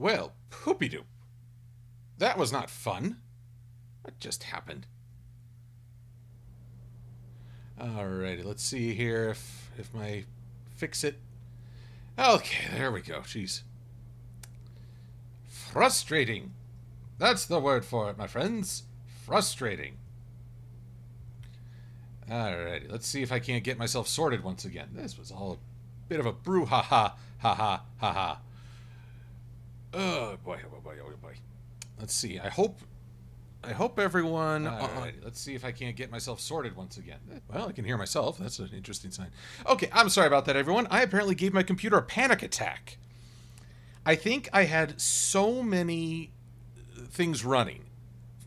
Well, poopy-doop. That was not fun. What just happened? Alrighty, let's see here if my fix it. Okay, there we go. Jeez. Frustrating. That's the word for it, my friends. Frustrating. Alrighty, let's see if I can't get myself sorted once again. This was all a bit of a brouhaha, ha ha, ha ha. Oh boy, oh boy, oh boy. Let's see. I hope everyone. Alrighty, let's see if I can't get myself sorted once again. Well, I can hear myself. That's an interesting sign. Okay, I'm sorry about that, everyone. I apparently gave my computer a panic attack. I think I had so many things running.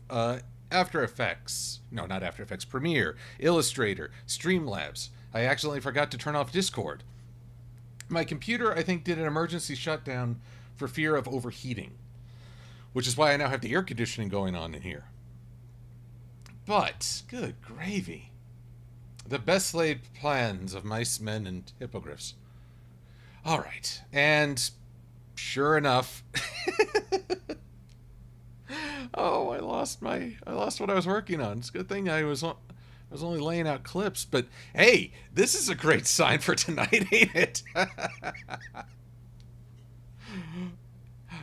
After Effects. No, not After Effects. Premiere, Illustrator, Streamlabs. I accidentally forgot to turn off Discord. My computer, I think, did an emergency shutdown for fear of overheating, which is why I now have the air conditioning going on in here. But, good gravy. The best laid plans of mice, men, and hippogriffs. All right, and sure enough, oh, I lost what I was working on. It's a good thing I was only laying out clips, but hey, this is a great sign for tonight, ain't it?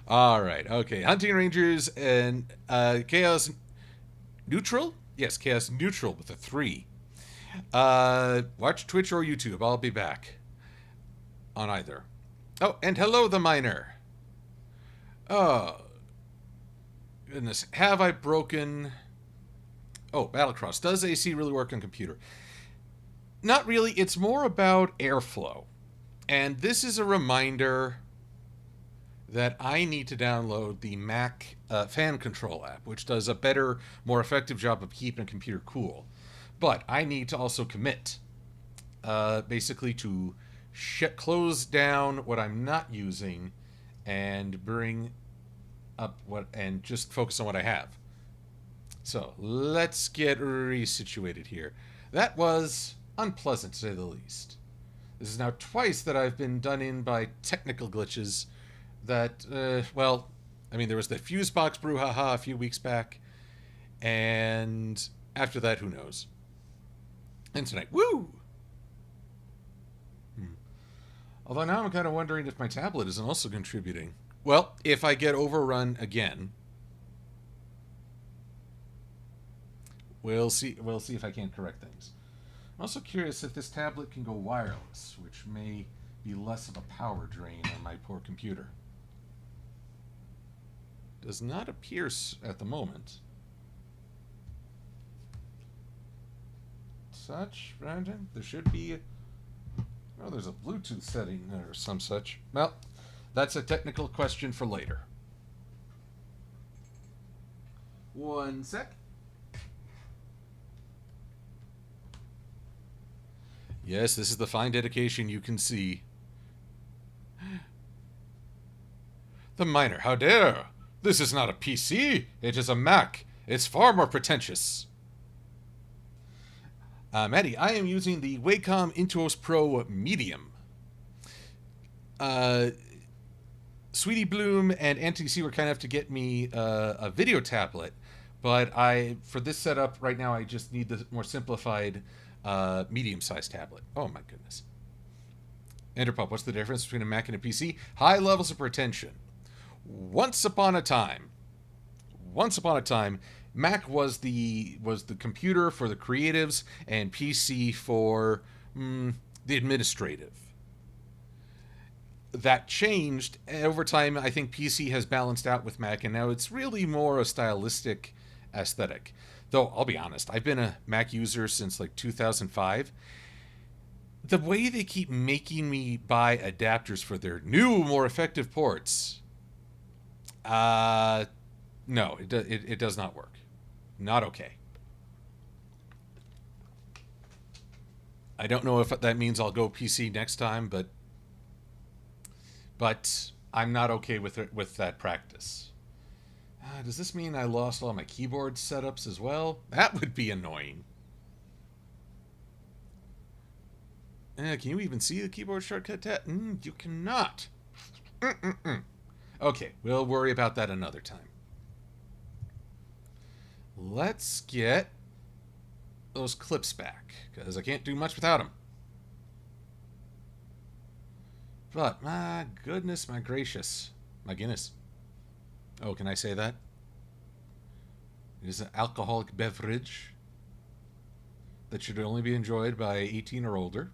All right, okay. Hunting Rangers and Chaos Neutral? Yes, Chaos Neutral with a 3. Watch Twitch or YouTube. I'll be back on either. Oh, and hello, the miner. Oh, goodness. Have I broken... Oh, Battlecross. Does AC really work on computer? Not really. It's more about airflow. And this is a reminder that I need to download the Mac fan control app, which does a better, more effective job of keeping a computer cool. But I need to also commit, basically to close down what I'm not using and bring up and just focus on what I have. So let's get resituated here. That was unpleasant, to say the least. This is now twice that I've been done in by technical glitches that, well, I mean, there was the fuse box brouhaha a few weeks back, and after that, who knows? And tonight, woo! Although now I'm kind of wondering if my tablet isn't also contributing. Well, if I get overrun again, we'll see if I can't correct things. I'm also curious if this tablet can go wireless, which may be less of a power drain on my poor computer. Does not appear at the moment. Such, Brandon? There should be... Oh, there's a Bluetooth setting there or some such. Well, that's a technical question for later. One sec. Yes, this is the fine dedication you can see. The miner, how dare! This is not a PC, it is a Mac. It's far more pretentious. Maddie, I am using the Wacom Intuos Pro Medium. Sweetie Bloom and NTC were kind enough to get me a video tablet, but for this setup right now, I just need the more simplified medium-sized tablet. Oh my goodness. Enderpop, what's the difference between a Mac and a PC? High levels of pretension. Once upon a time, Mac was the computer for the creatives and PC for the administrative. That changed over time. I think PC has balanced out with Mac, and now it's really more a stylistic aesthetic. Though, I'll be honest, I've been a Mac user since like 2005. The way they keep making me buy adapters for their new, more effective ports... no, it does not work. Not okay. I don't know if that means I'll go PC next time, but I'm not okay with that practice. Does this mean I lost all my keyboard setups as well? That would be annoying. Can you even see the keyboard shortcut tab? You cannot. Okay, we'll worry about that another time. Let's get those clips back, because I can't do much without them. But, my goodness, my gracious. My Guinness. Oh, can I say that? It is an alcoholic beverage that should only be enjoyed by 18 or older.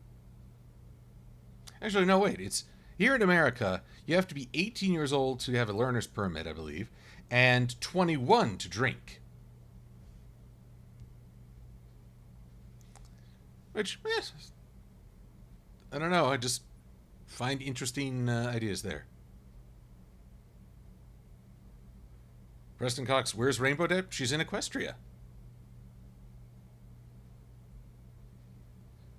Actually, no, wait. It's here in America, you have to be 18 years old to have a learner's permit, I believe, and 21 to drink. Which, I don't know. I just find interesting ideas there. Preston Cox, where's Rainbow Dip? She's in Equestria.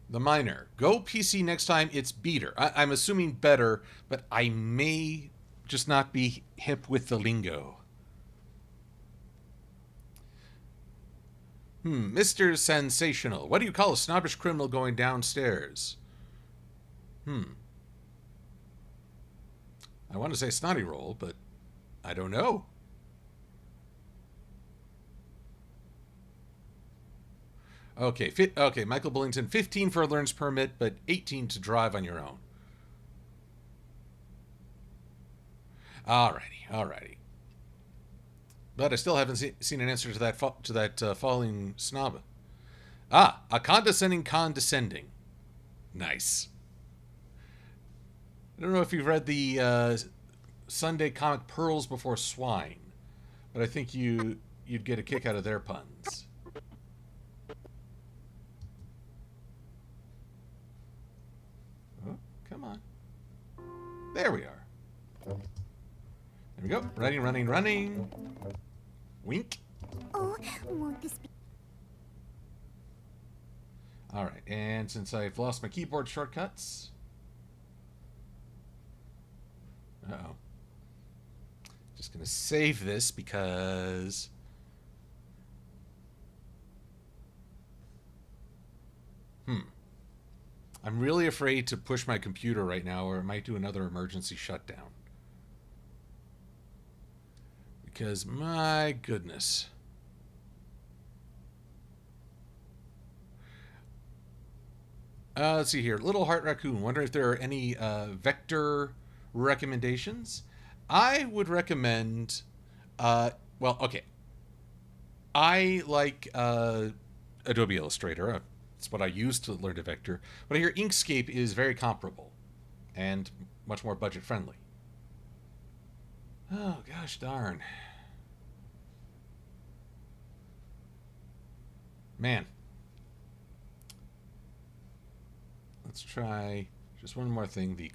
The Miner. Go PC next time. It's beater. I'm assuming better, but I may just not be hip with the lingo. Mr. Sensational. What do you call a snobbish criminal going downstairs? I want to say snotty roll, but I don't know. Okay, okay, Michael Billington, 15 for a learner's permit, but 18 to drive on your own. Alrighty. But I still haven't seen an answer to that falling snob. Ah, a condescending. Nice. I don't know if you've read the Sunday comic Pearls Before Swine, but I think you'd get a kick out of their puns. Oh, come on. There we are. There we go. Running. Wink. Oh, won't this be... Alright, and since I've lost my keyboard shortcuts... Uh-oh. Just going to save this because... I'm really afraid to push my computer right now or it might do another emergency shutdown. Because, my goodness. Let's see here. Little Heart Raccoon. Wonder if there are any vector recommendations. I would recommend... well, okay. I like Adobe Illustrator. It's what I use to learn to vector. But I hear Inkscape is very comparable and much more budget friendly. Oh, gosh darn. Man. Let's try just one more thing. The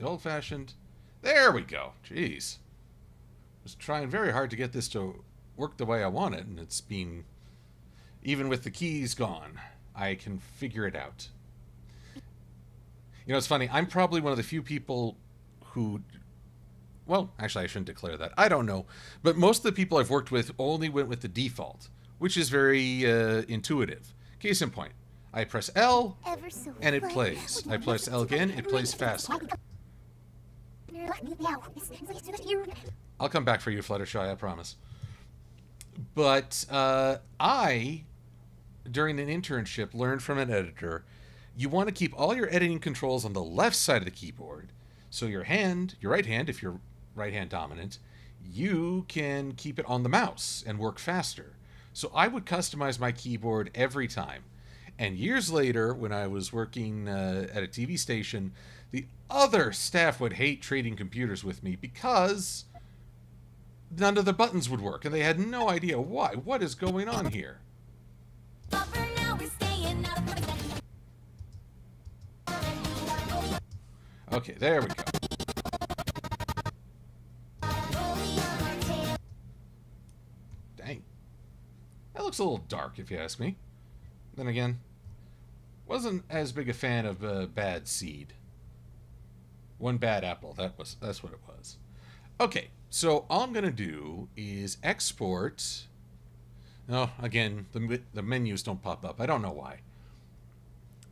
old-fashioned... There we go. Jeez. I was trying very hard to get this to work the way I want it, and it's been... Even with the keys gone, I can figure it out. You know, it's funny. I'm probably one of the few people who... Well, actually, I shouldn't declare that. I don't know. But most of the people I've worked with only went with the default, which is very intuitive. Case in point. I press L, and it plays. I press L again, it plays faster. I'll come back for you, Fluttershy, I promise. But I, during an internship, learned from an editor, you want to keep all your editing controls on the left side of the keyboard. So your right hand, if you're right-hand dominant, you can keep it on the mouse and work faster. So I would customize my keyboard every time. And years later, when I was working at a TV station, the other staff would hate trading computers with me because none of the buttons would work, and they had no idea why. What is going on here? Okay, there we go. Dang. That looks a little dark, if you ask me. Then again, wasn't as big a fan of Bad Seed. One Bad Apple, that's what it was. Okay, so all I'm going to do is export... No, again, the menus don't pop up. I don't know why.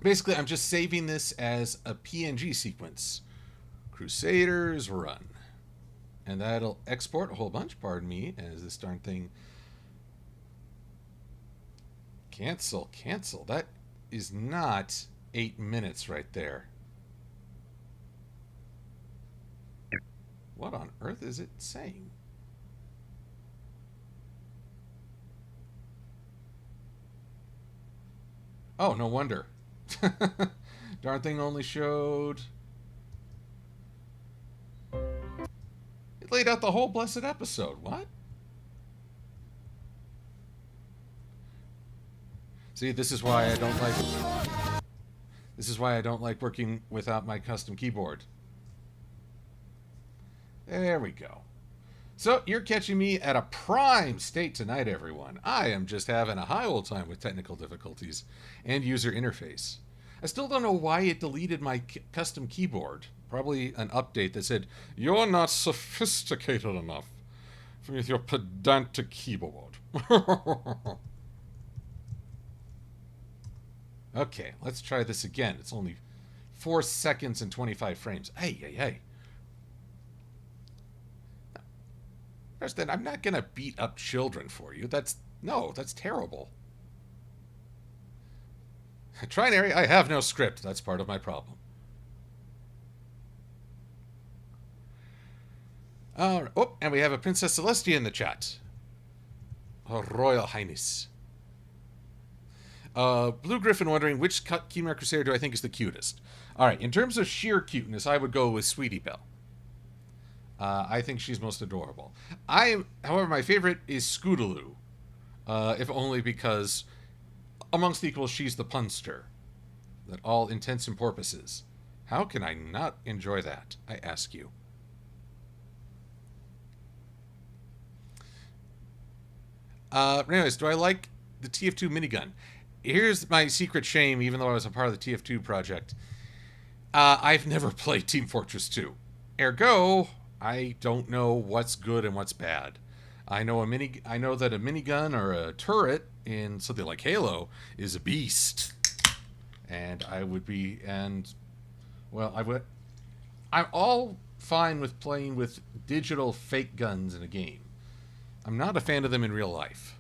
Basically, I'm just saving this as a PNG sequence. Crusaders run. And that'll export a whole bunch, pardon me, as this darn thing... Cancel. That is not 8 minutes right there. What on earth is it saying? Oh, no wonder. Darn thing only showed... It laid out the whole blessed episode. What? See, this is why I don't like... This is why I don't like working without my custom keyboard. There we go. So, you're catching me at a prime state tonight, everyone. I am just having a high old time with technical difficulties and user interface. I still don't know why it deleted my custom keyboard. Probably an update that said, "You're not sophisticated enough with your pedantic keyboard." Okay, let's try this again. It's only 4 seconds and 25 frames. Hey. Preston, I'm not going to beat up children for you. That's terrible. Trinary, I have no script. That's part of my problem. Oh, and we have a Princess Celestia in the chat. Her Royal Highness. Blue Griffin wondering which Chimera Crusader do I think is the cutest. All right, in terms of sheer cuteness, I would go with Sweetie Belle. I think she's most adorable. However, my favorite is Scootaloo, if only because, amongst equals, she's the punster. That all intents and purposes. How can I not enjoy that, I ask you? Anyways, do I like the TF2 minigun? Here's my secret shame, even though I was a part of the TF2 project. I've never played Team Fortress 2. Ergo, I don't know what's good and what's bad. I know that a minigun or a turret in something like Halo is a beast. And I'm all fine with playing with digital fake guns in a game. I'm not a fan of them in real life.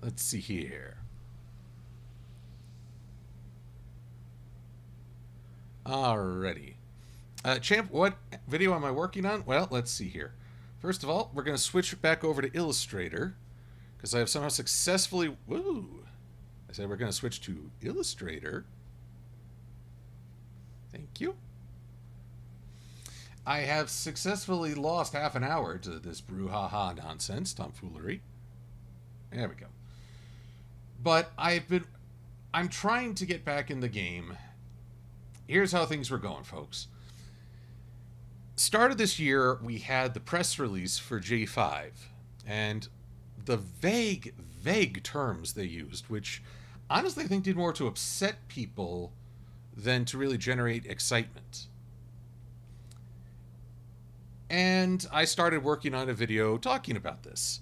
Let's see here. Alrighty. Champ, what video am I working on? Well, let's see here. First of all, we're going to switch back over to Illustrator, because I have somehow successfully... Woo! I said we're going to switch to Illustrator. Thank you. I have successfully lost half an hour to this brouhaha nonsense, tomfoolery. There we go. But I'm trying to get back in the game. Here's how things were going, folks. Start of this year, we had the press release for J5, and the vague terms they used, which honestly I think did more to upset people than to really generate excitement. And I started working on a video talking about this.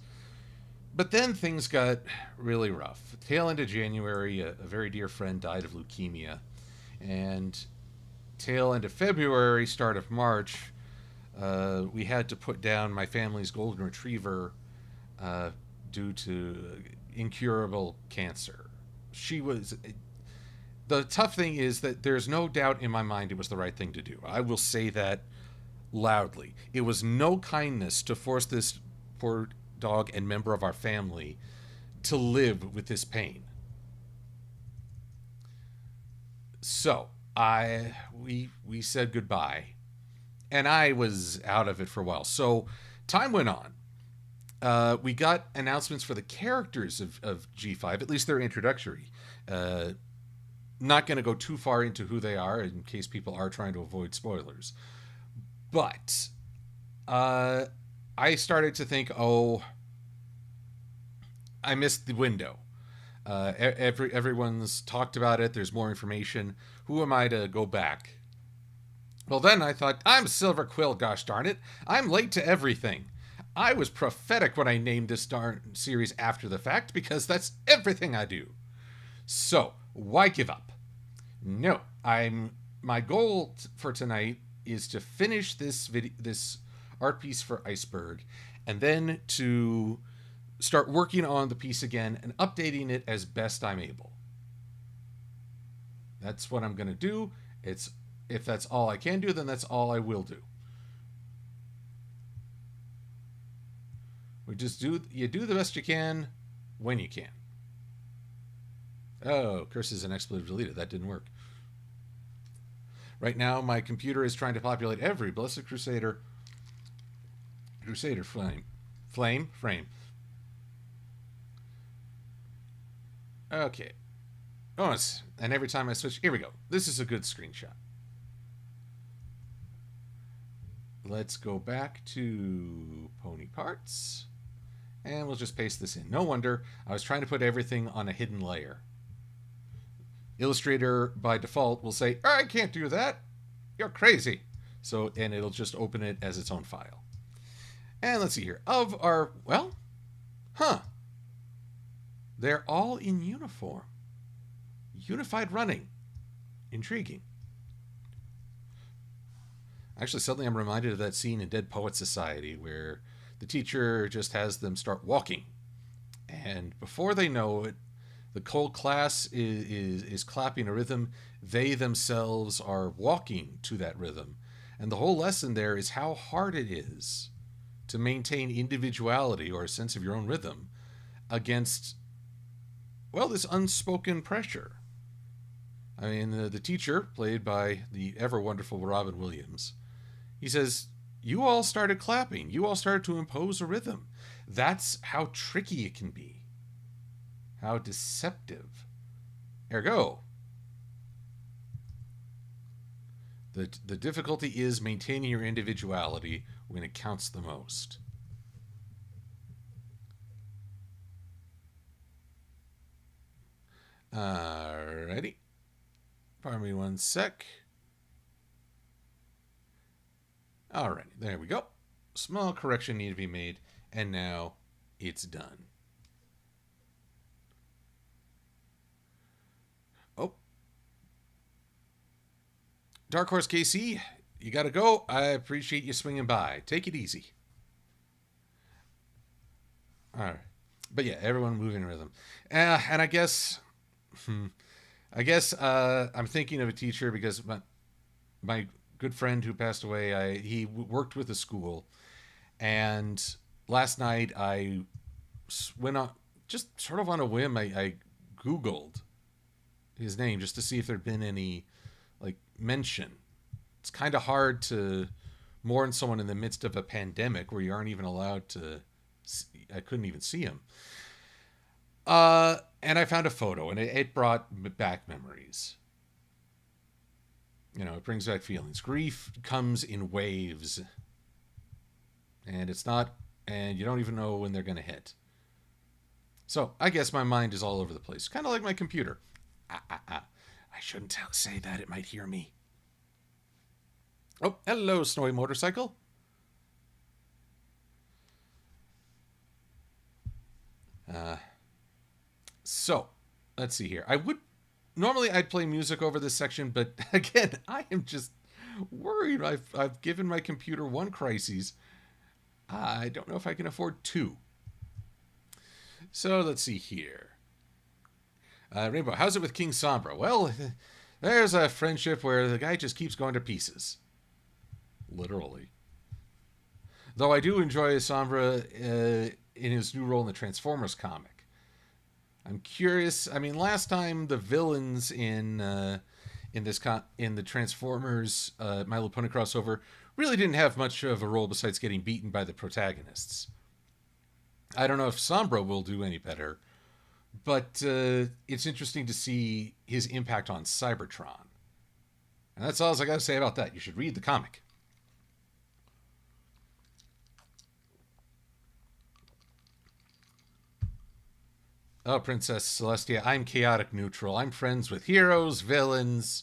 But then things got really rough. Tail end of January, a very dear friend died of leukemia. And tail end of February, start of March, we had to put down my family's golden retriever due to incurable cancer. The tough thing is that there's no doubt in my mind it was the right thing to do. I will say that loudly. It was no kindness to force this poor dog and member of our family to live with this pain. So we said goodbye, and I was out of it for a while. So time went on. We got announcements for the characters of G5, at least they're introductory. Not going to go too far into who they are in case people are trying to avoid spoilers. But I started to think, oh, I missed the window. Everyone's talked about it. There's more information. Who am I to go back? Well, then I thought, I'm Silver-Quill, gosh darn it. I'm late to everything. I was prophetic when I named this darn series after the fact, because that's everything I do. So, why give up? No, I'm my goal for tonight is to finish this art piece for Iceberg, and then to start working on the piece again and updating it as best I'm able. That's what I'm going to do. If that's all I can do, then that's all I will do. You do the best you can when you can. Oh, curses and expletive deleted. That didn't work. Right now, my computer is trying to populate every Blessed Crusader frame. Okay. Oh, and every time I switch, here we go. This is a good screenshot. Let's go back to pony parts, and we'll just paste this in. No wonder I was trying to put everything on a hidden layer. Illustrator by default will say, I can't do that. You're crazy. And it'll just open it as its own file. And let's see here. They're all in uniform. Unified running. Intriguing. Actually, suddenly I'm reminded of that scene in Dead Poets Society where the teacher just has them start walking. And before they know it, the whole class is clapping a rhythm. They themselves are walking to that rhythm. And the whole lesson there is how hard it is to maintain individuality or a sense of your own rhythm against, this unspoken pressure. I mean, the teacher, played by the ever wonderful Robin Williams, he says, you all started clapping. You all started to impose a rhythm. That's how tricky it can be. How deceptive. Ergo, the difficulty is maintaining your individuality when it counts the most. Alrighty. Pardon me one sec. Alrighty, there we go. Small correction needed to be made, and now it's done. Oh. Dark Horse KC, you gotta go. I appreciate you swinging by. Take it easy. Alright. But yeah, everyone moving in rhythm. And I guess... I'm thinking of a teacher because my good friend who passed away, he worked with a school, and last night I went on, just sort of on a whim, I Googled his name just to see if there'd been any mention. It's kind of hard to mourn someone in the midst of a pandemic where you aren't even allowed to I couldn't even see him. And I found a photo, and it brought back memories. You know, it brings back feelings. Grief comes in waves, and you don't even know when they're going to hit. So I guess my mind is all over the place, kind of like my computer. I shouldn't say that; it might hear me. Oh, hello, Snowy Motorcycle. So, let's see here. Normally I'd play music over this section, but again, I am just worried. I've given my computer one crisis. I don't know if I can afford two. So, let's see here. Rainbow, how's it with King Sombra? Well, there's a friendship where the guy just keeps going to pieces. Literally. Though I do enjoy Sombra in his new role in the Transformers comic. I'm curious. I mean, last time the villains in the Transformers My Little Pony crossover really didn't have much of a role besides getting beaten by the protagonists. I don't know if Sombra will do any better, but it's interesting to see his impact on Cybertron. And that's all I got to say about that. You should read the comic. Oh, Princess Celestia, I'm chaotic neutral. I'm friends with heroes, villains,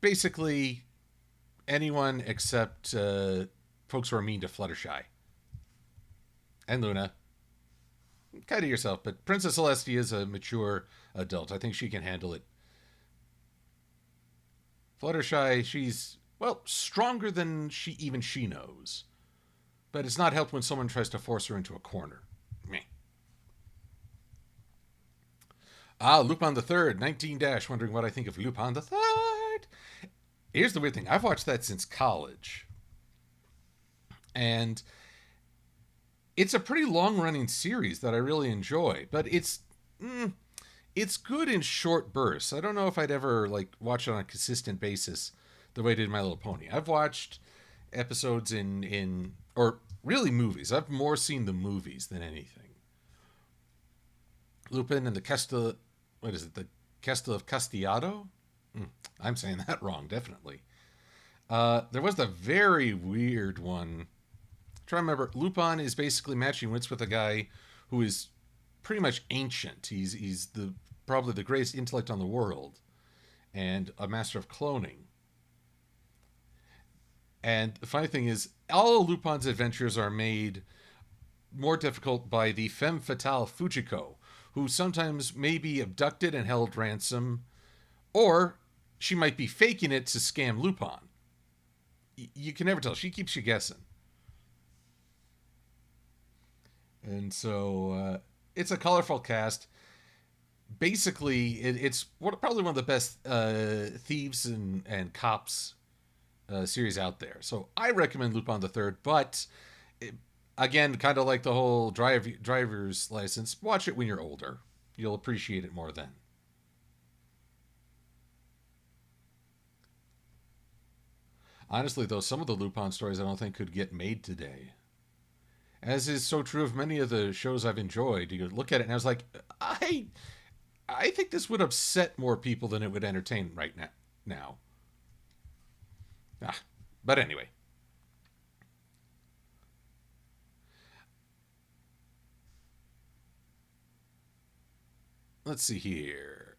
basically anyone except folks who are mean to Fluttershy. And Luna. Kind of yourself, but Princess Celestia is a mature adult. I think she can handle it. Fluttershy, she's, well, stronger than she knows. But it's not helped when someone tries to force her into a corner. Meh. Lupin the Third, 19 Dash, wondering what I think of Lupin the Third. Here's the weird thing. I've watched that since college. And it's a pretty long-running series that I really enjoy. But it's good in short bursts. I don't know if I'd ever watch it on a consistent basis the way I did My Little Pony. I've watched episodes or really movies. I've more seen the movies than anything. Lupin and the Castle, what is it? The Castle of Castellado? I'm saying that wrong, definitely. There was the very weird one. I'm trying to remember. Lupin is basically matching wits with a guy who is pretty much ancient. He's probably the greatest intellect on the world, and a master of cloning. And the funny thing is, all of Lupin's adventures are made more difficult by the femme fatale Fujiko, who sometimes may be abducted and held ransom, or she might be faking it to scam Lupin. You can never tell. She keeps you guessing. And so it's a colorful cast. Basically, it's probably one of the best thieves and cops series out there. So I recommend Lupin the Third, but again, kind of like the whole driver's license, watch it when you're older. You'll appreciate it more then. Honestly, though, some of the Lupin stories I don't think could get made today. As is so true of many of the shows I've enjoyed. You look at it and I was like, I think this would upset more people than it would entertain right now. But anyway. Let's see here.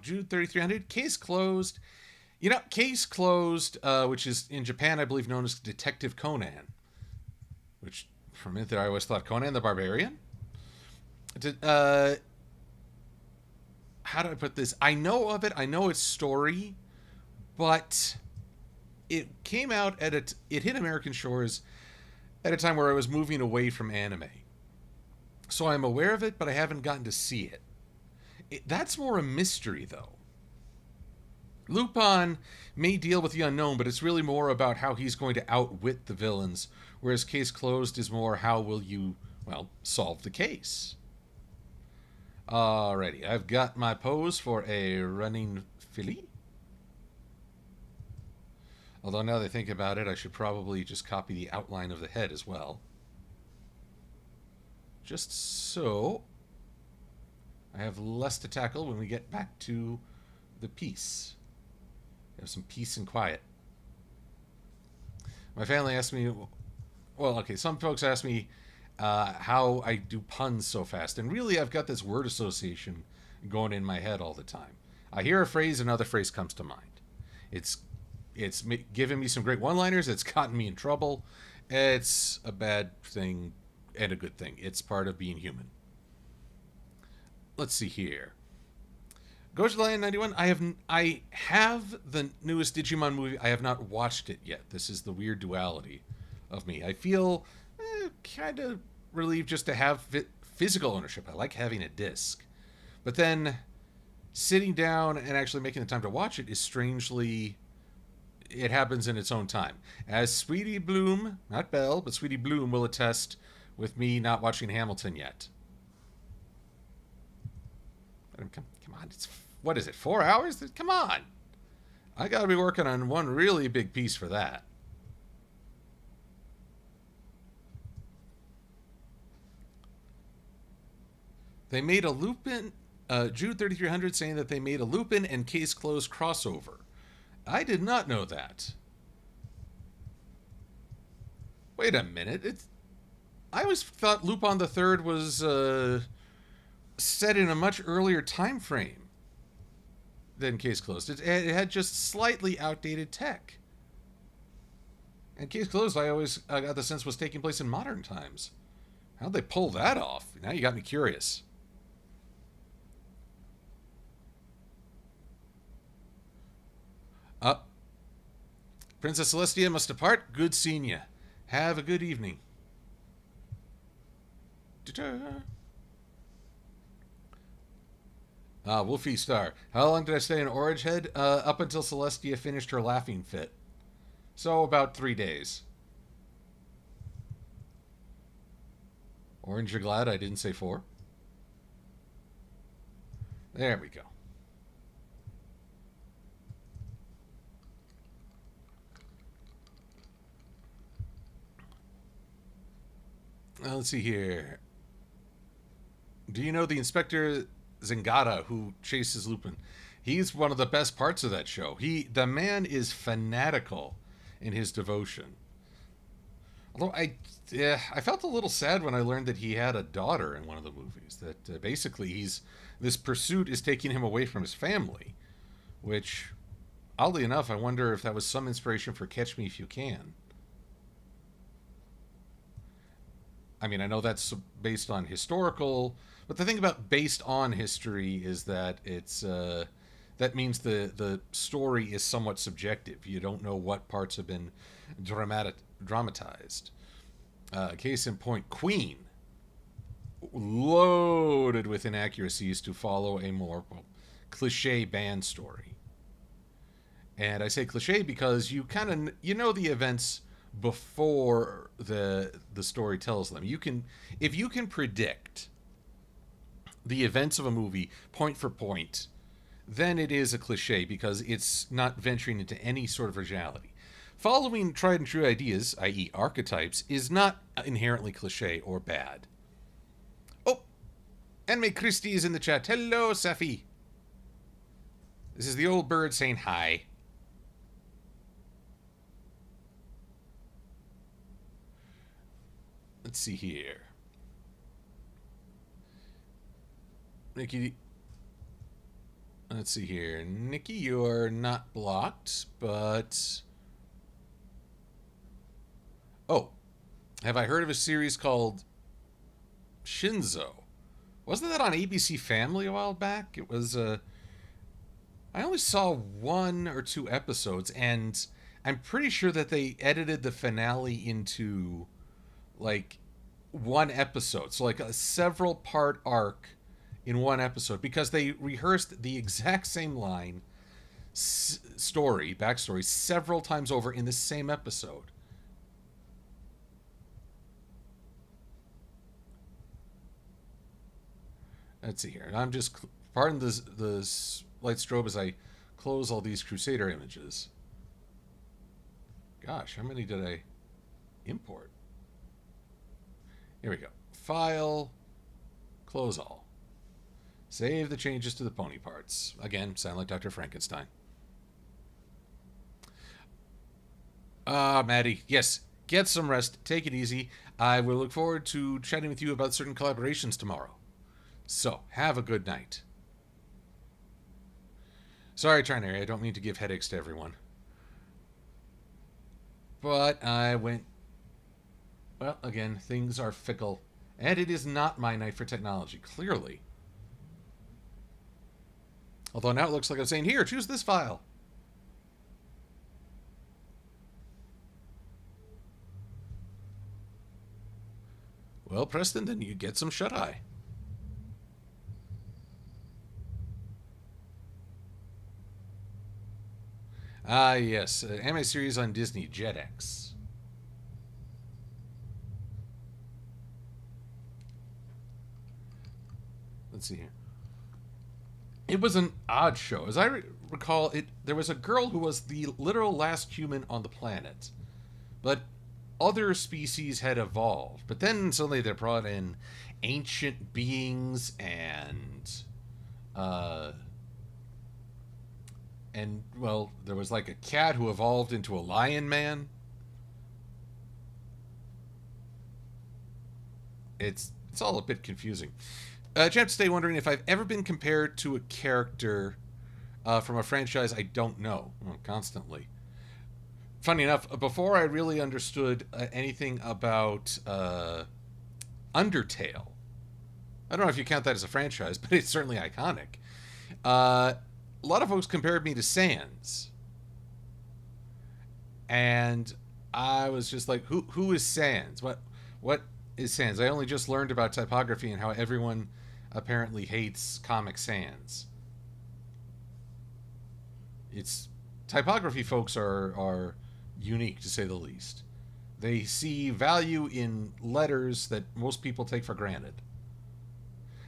June 3300. Case closed. Case closed, which is in Japan, I believe, known as Detective Conan. Which, for a minute there, I always thought Conan the Barbarian. How do I put this? I know of it. I know its story. But it came out it hit American shores at a time where I was moving away from anime. So I'm aware of it, but I haven't gotten to see it. That's more a mystery, though. Lupin may deal with the unknown, but it's really more about how he's going to outwit the villains, whereas Case Closed is more how will you, solve the case. Alrighty, I've got my pose for a running filly. Although now that I think about it, I should probably just copy the outline of the head as well. Just so I have less to tackle when we get back to the piece. Have some peace and quiet. My family asked me, some folks ask me how I do puns so fast. And really, I've got this word association going in my head all the time. I hear a phrase, another phrase comes to mind. It's given me some great one-liners. It's gotten me in trouble. It's a bad thing and a good thing. It's part of being human. Let's see here. Gojiland 91. I have the newest Digimon movie. I have not watched it yet. This is the weird duality of me. I feel kind of relieved just to have physical ownership. I like having a disc. But then sitting down and actually making the time to watch it is strangely... It happens in its own time. As Sweetie Bloom, not Belle, but Sweetie Bloom will attest with me not watching Hamilton yet. Come on, what is it, 4 hours? Come on. I gotta be working on one really big piece for that. They made a Lupin, Jude 3300 saying that they made a Lupin and Case Closed crossover. I did not know that. Wait a minute. I always thought Lupin the Third was set in a much earlier time frame than Case Closed. It had just slightly outdated tech. And Case Closed, I got the sense, was taking place in modern times. How'd they pull that off? Now you got me curious. Uh, Princess Celestia must depart. Good seeing you. Have a good evening. Ta-ta. Wolfie Star. How long did I stay in Orange Head? Up until Celestia finished her laughing fit. So about 3 days. Orange, you're glad I didn't say 4? There we go. Let's see here. Do you know the Inspector Zingata who chases Lupin? He's one of the best parts of that show. The man is fanatical in his devotion. Although I felt a little sad when I learned that he had a daughter in one of the movies. That basically this pursuit is taking him away from his family, which, oddly enough, I wonder if that was some inspiration for Catch Me If You Can. I mean, I know that's based on historical, but the thing about based on history is that that means the story is somewhat subjective. You don't know what parts have been dramatized. Case in point, Queen, loaded with inaccuracies to follow a more cliche band story. And I say cliche because you know the events before the story tells them. If you can predict the events of a movie point for point, then it is a cliche because it's not venturing into any sort of originality. Following tried and true ideas, i.e. archetypes, is not inherently cliche or bad. Oh, Enme Christie is in the chat. Hello, Safi. This is the old bird saying hi. Let's see here. Nikki. Let's see here. Nikki, you're not blocked, but... Oh. Have I heard of a series called Shinzo? Wasn't that on ABC Family a while back? It was, I only saw 1 or 2 episodes, and I'm pretty sure that they edited the finale into, like, 1 episode. So, like, a several-part arc in 1 episode, because they rehearsed the exact same line, backstory, several times over in the same episode. Let's see here. I'm just, pardon the light strobe as I close all these Crusader images. Gosh, how many did I import? Here we go. File, close all. Save the changes to the pony parts. Again, sound like Dr. Frankenstein. Maddie, yes, get some rest. Take it easy. I will look forward to chatting with you about certain collaborations tomorrow. So, have a good night. Sorry, Trinary, I don't mean to give headaches to everyone. But I went... Well, again, things are fickle. And it is not my night for technology, clearly. Although now it looks like I'm saying, here, choose this file. Well, Preston, then you get some shut-eye. Ah, yes. Anime series on Disney, JetX. Let's see here. It was an odd show. As I recall, there was a girl who was the literal last human on the planet. But other species had evolved. But then suddenly they brought in ancient beings and, well, there was like a cat who evolved into a lion man. It's all a bit confusing. Champ Stay wondering if I've ever been compared to a character from a franchise I don't know. Well, constantly. Funny enough, before I really understood anything about Undertale, I don't know if you count that as a franchise, but it's certainly iconic. A lot of folks compared me to Sans. And I was just like, who is Sans? What is Sans? I only just learned about typography and how everyone apparently hates Comic Sans. It's typography folks are unique to say the least. They see value in letters that most people take for granted.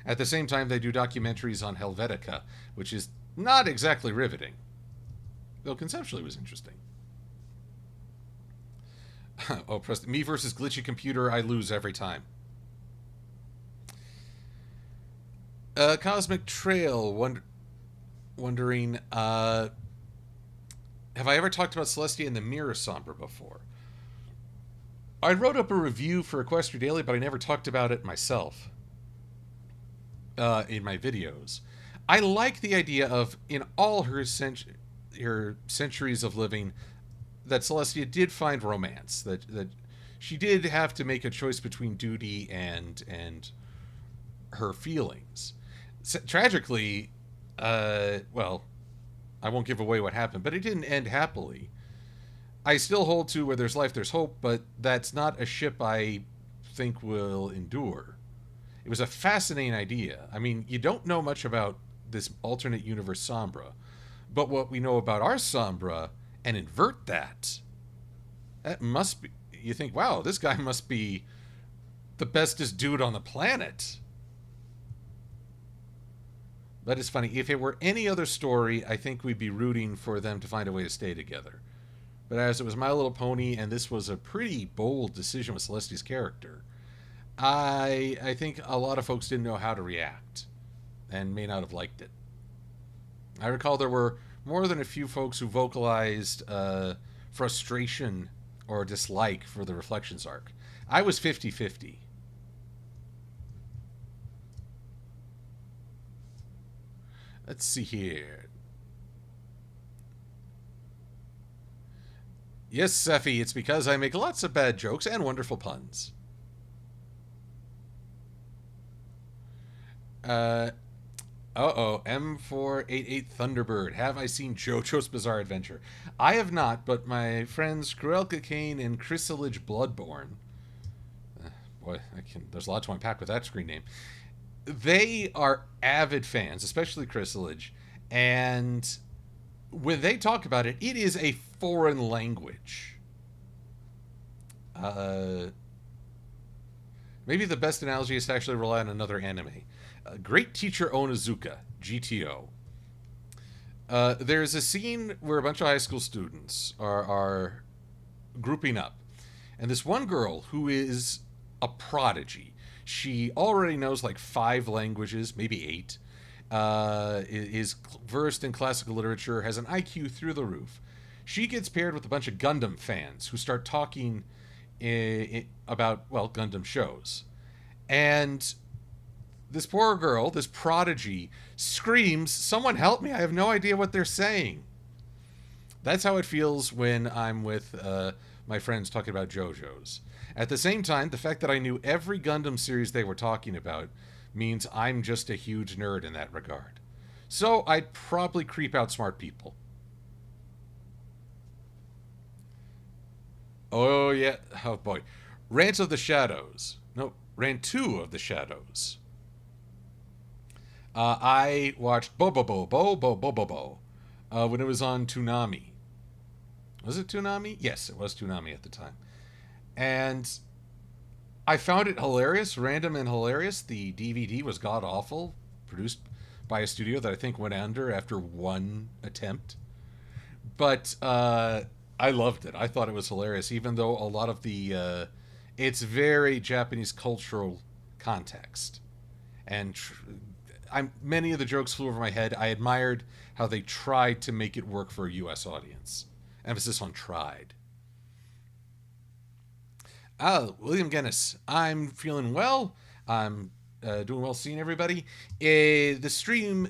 At the same time, they do documentaries on Helvetica, which is not exactly riveting, though conceptually was interesting. Oh, me versus glitchy computer, I lose every time. Cosmic Trail, wondering, have I ever talked about Celestia and the Mirror Sombra before? I wrote up a review for Equestria Daily, but I never talked about it myself in my videos. I like the idea of, in all her centuries of living, that Celestia did find romance. That she did have to make a choice between duty and her feelings. Tragically, well, I won't give away what happened, but it didn't end happily. I still hold to where there's life, there's hope, but that's not a ship I think will endure. It was a fascinating idea. I mean, you don't know much about this alternate universe Sombra, but what we know about our Sombra, and invert that, that must be, you think, wow, this guy must be the bestest dude on the planet. But it's funny, if it were any other story, I think we'd be rooting for them to find a way to stay together. But as it was My Little Pony, and this was a pretty bold decision with Celestia's character, I think a lot of folks didn't know how to react, and may not have liked it. I recall there were more than a few folks who vocalized frustration or dislike for the Reflections arc. I was 50-50. Let's see here. Yes, Seffi, it's because I make lots of bad jokes and wonderful puns. M488 Thunderbird. Have I seen JoJo's Bizarre Adventure? I have not, but my friends Krelka Kane and Chrysalidge Bloodborne. Boy, there's a lot to unpack with that screen name. They are avid fans, especially Chrysalidge, and when they talk about it, it is a foreign language. Maybe the best analogy is to actually rely on another anime. Great Teacher Onizuka, GTO. There's a scene where a bunch of high school students are grouping up. And this one girl who is a prodigy, she already knows like 5 languages, maybe 8, is versed in classical literature, has an IQ through the roof. She gets paired with a bunch of Gundam fans who start talking about, well, Gundam shows. And this poor girl, this prodigy, screams, "Someone help me, I have no idea what they're saying." That's how it feels when I'm with my friends talking about JoJo's. At the same time, the fact that I knew every Gundam series they were talking about means I'm just a huge nerd in that regard. So I'd probably creep out smart people. Oh, yeah. Oh, boy. Rant of the Shadows. No, Rant 2 of the Shadows. I watched Bo when it was on Toonami. Was it Toonami? Yes, it was Toonami at the time. And I found it hilarious, random and hilarious. The DVD was god-awful, produced by a studio that I think went under after one attempt. But I loved it. I thought it was hilarious, even though a lot of the... it's very Japanese cultural context. And many of the jokes flew over my head. I admired how they tried to make it work for a U.S. audience. Emphasis on tried. William Guinness. I'm feeling well. I'm doing well seeing everybody. The stream,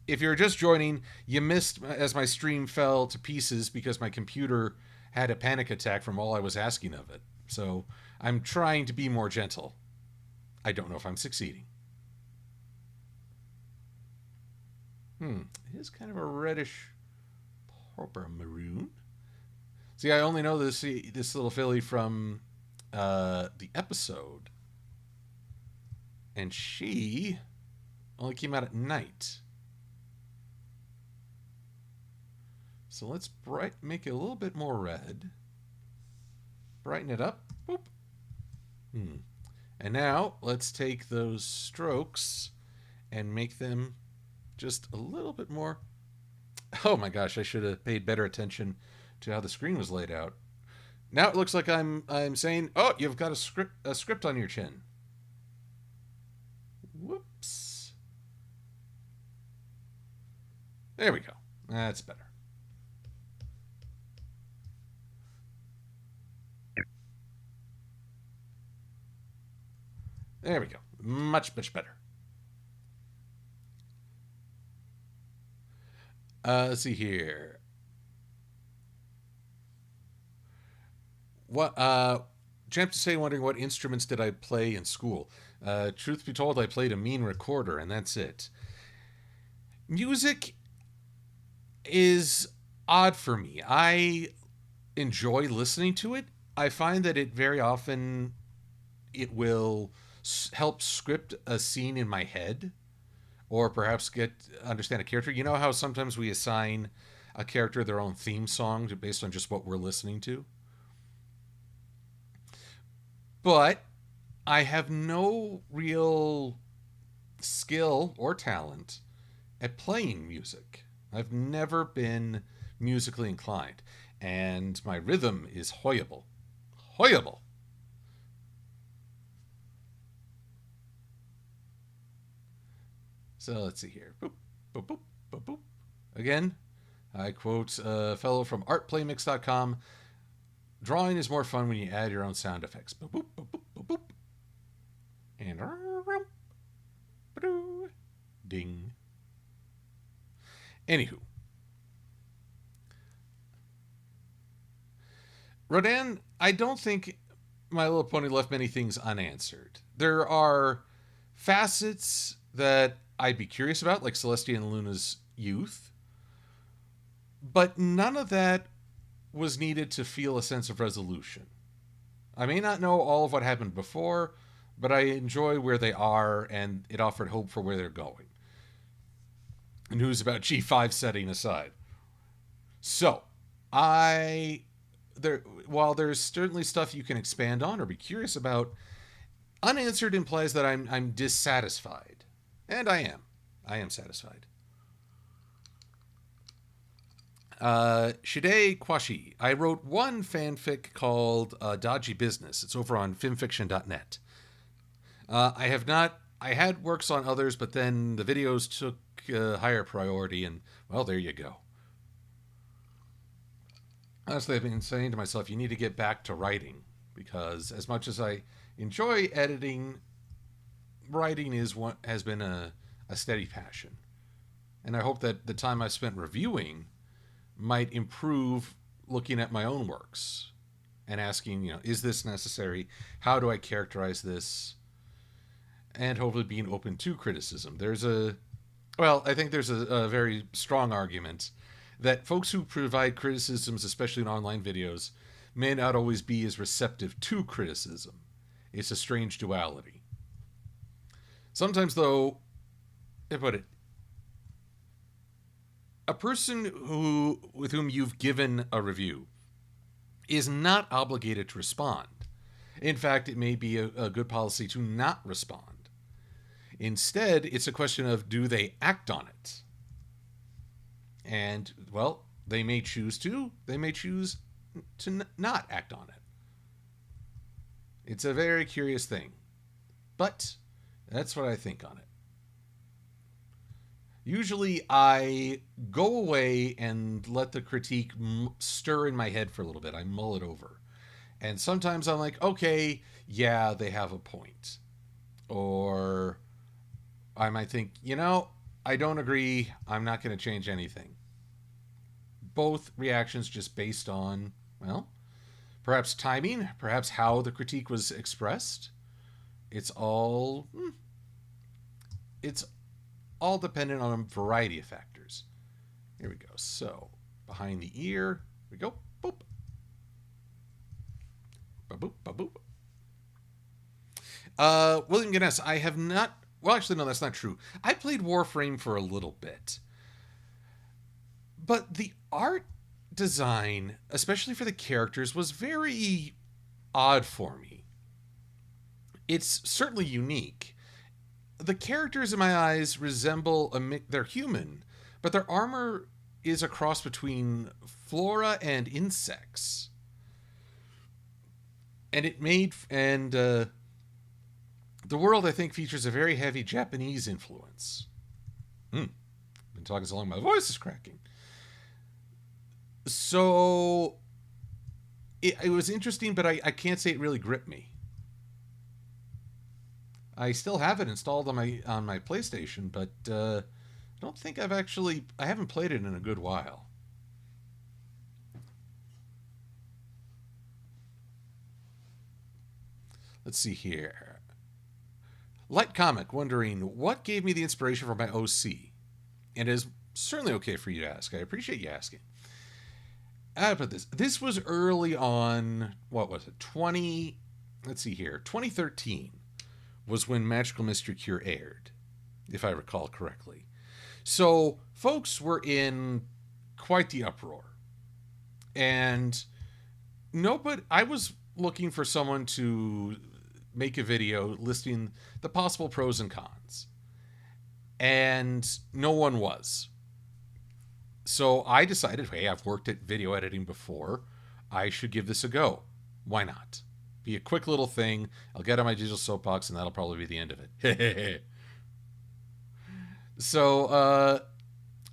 if you're just joining, you missed as my stream fell to pieces because my computer had a panic attack from all I was asking of it. So I'm trying to be more gentle. I don't know if I'm succeeding. It is kind of a reddish purple maroon. See, I only know this little filly from the episode, and she only came out at night. So let's make it a little bit more red. Brighten it up. Boop. And now let's take those strokes and make them just a little bit more. Oh my gosh, I should have paid better attention to how the screen was laid out. Now it looks like I'm saying, oh, you've got a script on your chin. Whoops. There we go. That's better. There we go. Much, much better. Let's see here. What Champ to say, wondering what instruments did I play in school. Truth be told, I played a mean recorder, and that's it. Music is odd for me. I enjoy listening to it. I find that it very often it will help script a scene in my head, or perhaps understand a character. You know how sometimes we assign a character their own theme song based on just what we're listening to? But I have no real skill or talent at playing music. I've never been musically inclined, and my rhythm is horrible. Horrible. So let's see here. Boop, boop, boop, boop, boop. Again, I quote a fellow from artplaymix.com. Drawing is more fun when you add your own sound effects. Boop, boop, boop, boop, boop, boop. And ding. Anywho. Rodan, I don't think My Little Pony left many things unanswered. There are facets that I'd be curious about, like Celestia and Luna's youth. But none of that was needed to feel a sense of resolution. I may not know all of what happened before, but I enjoy where they are, and it offered hope for where they're going. News about G5 setting aside. So, while there's certainly stuff you can expand on or be curious about, unanswered implies that I'm dissatisfied. And I am. I am satisfied. Shide Kwashi. I wrote one fanfic called Dodgy Business. It's over on filmfiction.net. I had works on others, but then the videos took higher priority, and, well, there you go. Honestly, I've been saying to myself, you need to get back to writing, because as much as I enjoy editing, writing has been a steady passion. And I hope that the time I spent reviewing might improve looking at my own works and asking, is this necessary? How do I characterize this? And hopefully being open to criticism. I think there's a very strong argument that folks who provide criticisms, especially in online videos, may not always be as receptive to criticism. It's a strange duality. Sometimes, though, a person with whom you've given a review is not obligated to respond. In fact, it may be a good policy to not respond. Instead, it's a question of, do they act on it? And, well, they may choose to. They may choose to not act on it. It's a very curious thing. But that's what I think on it. Usually I go away and let the critique stir in my head for a little bit. I mull it over. And sometimes I'm like, okay, yeah, they have a point. Or I might think, I don't agree. I'm not going to change anything. Both reactions just based on, well, perhaps timing, perhaps how the critique was expressed. It's all dependent on a variety of factors. Here we go. So, behind the ear, we go. Boop. William Gaines, I have not. Well, actually, no, that's not true. I played Warframe for a little bit, but the art design, especially for the characters, was very odd for me. It's certainly unique. The characters in my eyes resemble they're human, but their armor is a cross between flora and insects. And the world, I think, features a very heavy Japanese influence. Been talking so long, my voice is cracking. So it was interesting, but I can't say it really gripped me. I still have it installed on my PlayStation, but I don't think I haven't played it in a good while. Let's see here. Light Comic wondering what gave me the inspiration for my OC. And it is certainly okay for you to ask. I appreciate you asking. I put this. This was early on. What was it? 2013 was when Magical Mystery Cure aired, if I recall correctly. So folks were in quite the uproar, and I was looking for someone to make a video listing the possible pros and cons, and no one was. So I decided, hey, I've worked at video editing before. I should give this a go. Why not? Be a quick little thing. I'll get on my digital soapbox, and that'll probably be the end of it. So,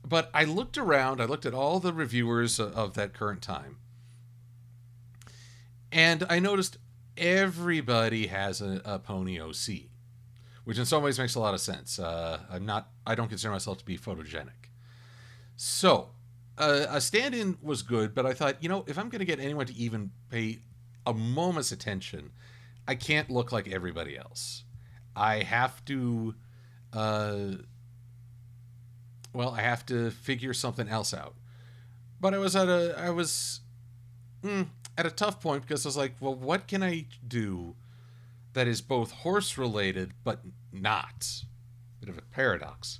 but I looked around. I looked at all the reviewers of that current time, and I noticed everybody has a Pony OC, which in some ways makes a lot of sense. I don't consider myself to be photogenic. So, a stand-in was good, but I thought, if I'm going to get anyone to even pay a moment's attention, I can't look like everybody else. I have to, I have to figure something else out. But I was at a tough point because I was like, well, what can I do that is both horse-related but not? Bit of a paradox.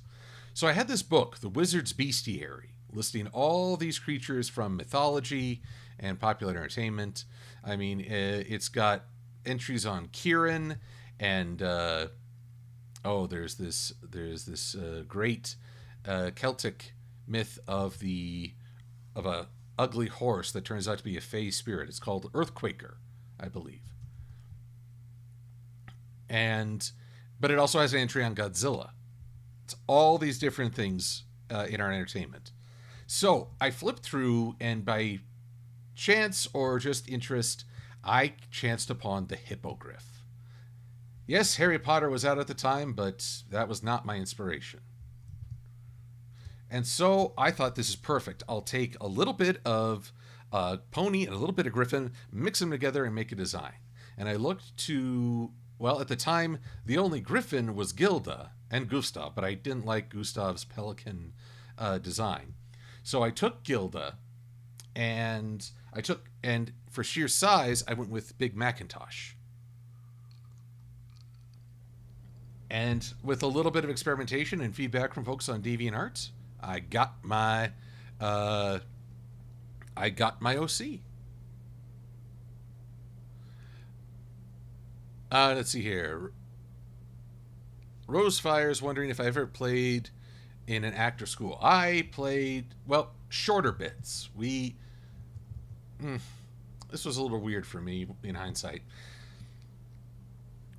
So I had this book, The Wizard's Bestiary, listing all these creatures from mythology and popular entertainment. I mean, it's got entries on Kieran, and there's this great Celtic myth of a ugly horse that turns out to be a fey spirit. It's called Earthquaker, I believe. But it also has an entry on Godzilla. It's all these different things in our entertainment. So I flipped through, and by chance or just interest, I chanced upon the Hippogriff. Yes, Harry Potter was out at the time, but that was not my inspiration. And so I thought, this is perfect. I'll take a little bit of pony and a little bit of griffin, mix them together, and make a design. And I looked to, at the time, the only griffin was Gilda and Gustav, but I didn't like Gustav's pelican design. So I took Gilda, and for sheer size, I went with Big Macintosh. And with a little bit of experimentation and feedback from folks on DeviantArt, I got my OC. Let's see here. Rosefire's wondering if I ever played in an actor school. I played, shorter bits. This was a little weird for me in hindsight.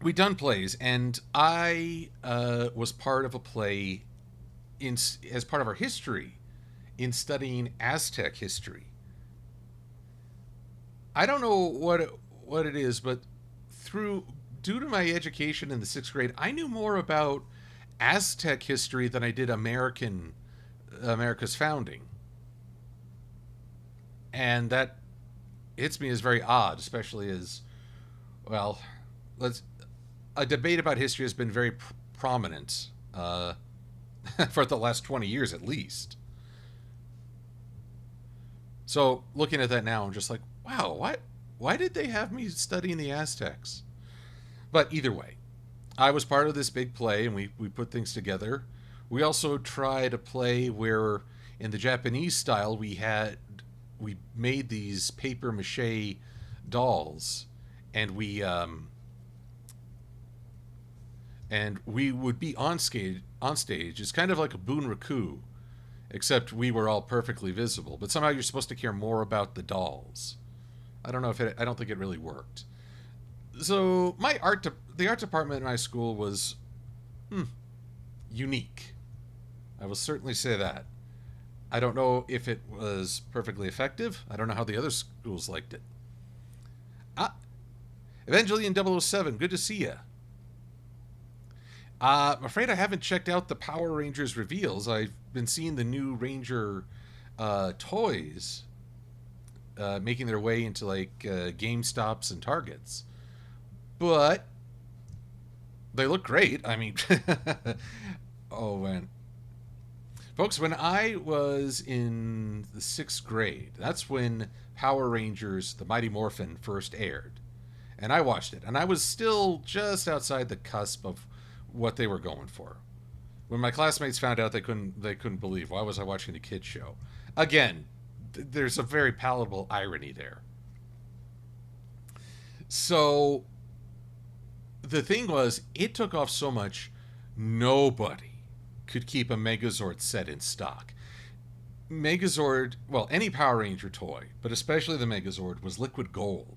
We done plays, and I was part of a play as part of our history in studying Aztec history. I don't know what it is, but due to my education in the 6th grade, I knew more about Aztec history than I did America's founding. And that hits me as very odd, especially as, a debate about history has been very prominent for the last 20 years at least. So looking at that now, I'm just like, wow, why did they have me studying the Aztecs? But either way, I was part of this big play, and we put things together. We also tried a play where, in the Japanese style, we made these paper mache dolls, and we would be on stage. On stage, it's kind of like a bunraku, except we were all perfectly visible. But somehow you're supposed to care more about the dolls. I don't know if I don't think it really worked. So the art department in my school was unique. I will certainly say that. I don't know if it was perfectly effective. I don't know how the other schools liked it. Ah, Evangelion 007, good to see you. I'm afraid I haven't checked out the Power Rangers reveals. I've been seeing the new Ranger toys making their way into like GameStops and Targets. But they look great. I mean, oh man, folks, when I was in the 6th grade, that's when Power Rangers: The Mighty Morphin first aired, and I watched it, and I was still just outside the cusp of what they were going for. When my classmates found out, they couldn't believe, why was I watching a kids show? Again, there's a very palatable irony there. So the thing was, it took off so much, nobody could keep a Megazord set in stock. Megazord, well, any Power Ranger toy, but especially the Megazord, was liquid gold.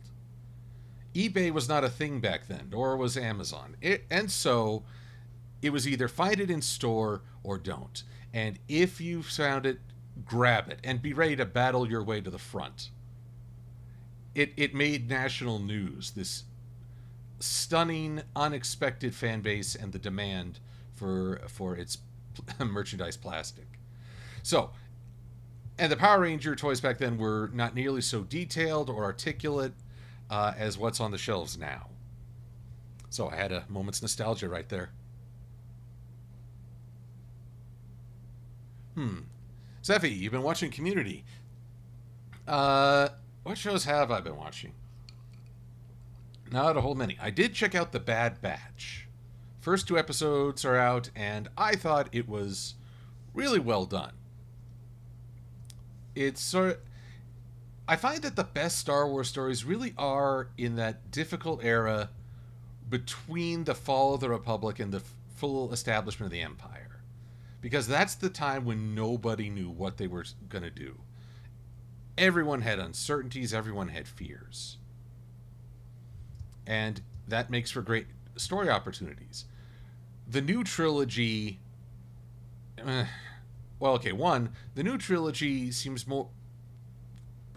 eBay was not a thing back then, nor was Amazon. And so it was either find it in store or don't. And if you found it, grab it and be ready to battle your way to the front. It made national news, this stunning, unexpected fan base and the demand for its merchandise plastic. So, and the Power Ranger toys back then were not nearly so detailed or articulate as what's on the shelves now. So I had a moment's nostalgia right there. Zephy, you've been watching Community. What shows have I been watching? Not a whole many. I did check out The Bad Batch. First 2 episodes are out, and I thought it was really well done. I find that the best Star Wars stories really are in that difficult era between the fall of the Republic and the full establishment of the Empire. Because that's the time when nobody knew what they were going to do. Everyone had uncertainties, everyone had fears. And that makes for great story opportunities. The new trilogy... the new trilogy seems more...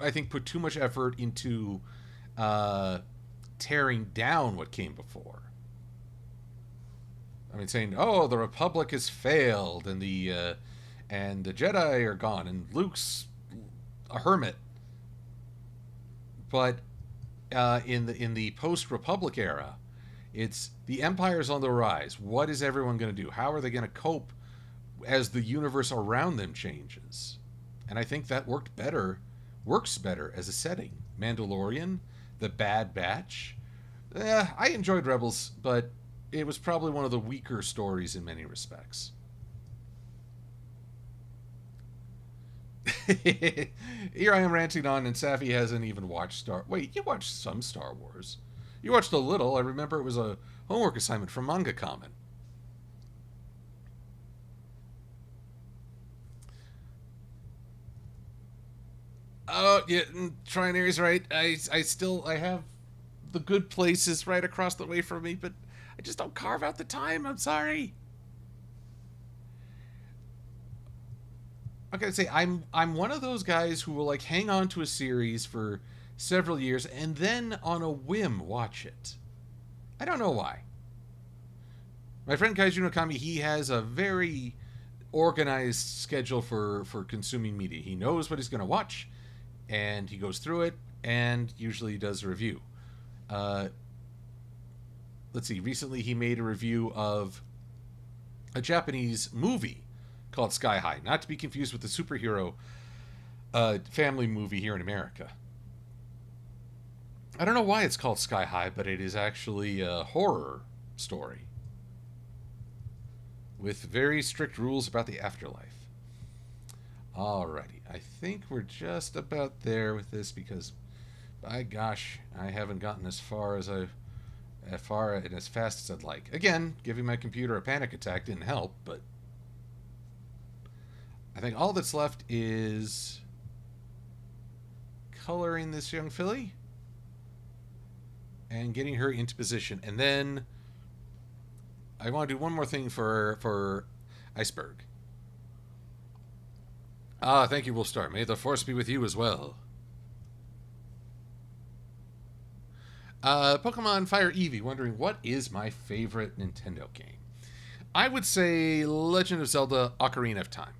I think put too much effort into tearing down what came before. I mean, saying, "Oh, the Republic has failed, and the Jedi are gone, and Luke's a hermit." But in the post-Republic era, it's the Empire's on the rise. What is everyone going to do? How are they going to cope as the universe around them changes? And I think that works better as a setting. Mandalorian, The Bad Batch. I enjoyed Rebels, but it was probably one of the weaker stories in many respects. Here I am ranting on, and Safi hasn't even watched Wait, you watched some Star Wars. You watched a little. I remember it was a homework assignment from Manga Common. Oh, yeah, Trinari's right. I have the good places right across the way from me, but I just don't carve out the time. I'm sorry. I gotta say, I'm one of those guys who will like hang on to a series for several years and then on a whim watch it. I don't know why. My friend Kaiju Nakami, he has a very organized schedule for consuming media. He knows what he's going to watch, and he goes through it, and usually does a review. Let's see, recently he made a review of a Japanese movie called Sky High, not to be confused with the superhero family movie here in America. I don't know why it's called Sky High, but it is actually a horror story. with very strict rules about the afterlife. Alrighty, I think we're just about there with this because, by gosh, I haven't gotten as far and as fast as I'd like. Again, giving my computer a panic attack didn't help, but I think all that's left is coloring this young filly and getting her into position. And then I want to do one more thing for Iceberg. Ah, thank you, Wolfstar. May the force be with you as well. Pokemon Fire Eevee wondering, what is my favorite Nintendo game? I would say Legend of Zelda Ocarina of Time.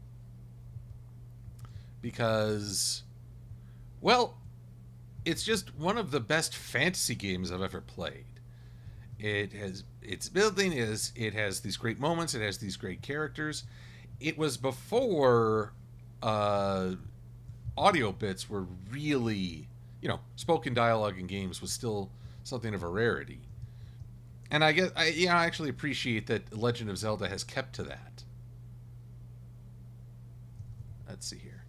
Because, well, it's just one of the best fantasy games I've ever played. It has it has these great moments, it has these great characters. It was before audio bits were really, spoken dialogue in games was still something of a rarity. And I actually appreciate that Legend of Zelda has kept to that. Let's see here.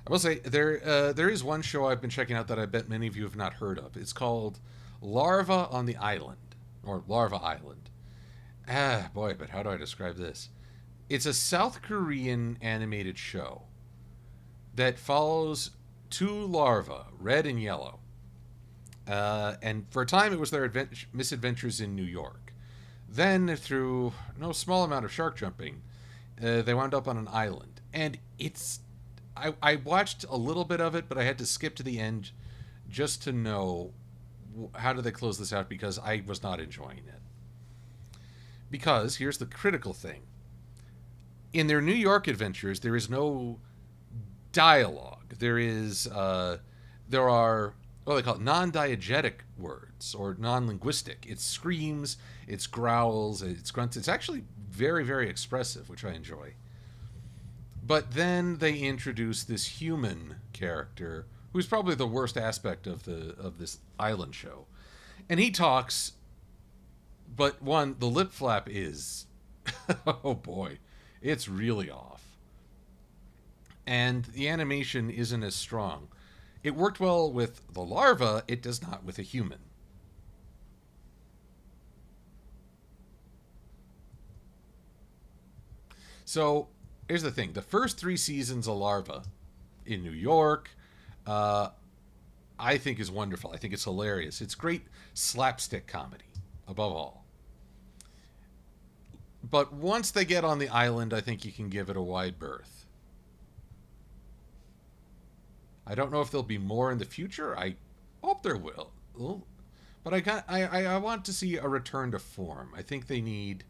I will say there is one show I've been checking out that I bet many of you have not heard of. It's called Larva on the Island, or Larva Island. Ah, boy, but how do I describe this? It's a South Korean animated show that follows two larvae, red and yellow. And for a time, it was their misadventures in New York. Then, through no small amount of shark jumping, they wound up on an island. And I watched a little bit of it, but I had to skip to the end just to know how do they close this out, because I was not enjoying it. Because, here's the critical thing. In their New York adventures, there is no dialogue. There are what they call it, non-diegetic words, or non-linguistic. It screams, it growls, it grunts. It's actually very, very expressive, which I enjoy. But then they introduce this human character, who's probably the worst aspect of this island show. And he talks, but the lip flap is, oh boy, it's really off. And the animation isn't as strong. It worked well with the larva, it does not with a human. So, here's the thing. The first 3 seasons of Larva in New York, I think is wonderful. I think it's hilarious. It's great slapstick comedy, above all. But once they get on the island, I think you can give it a wide berth. I don't know if there'll be more in the future. I hope there will. But I want to see a return to form. I think they need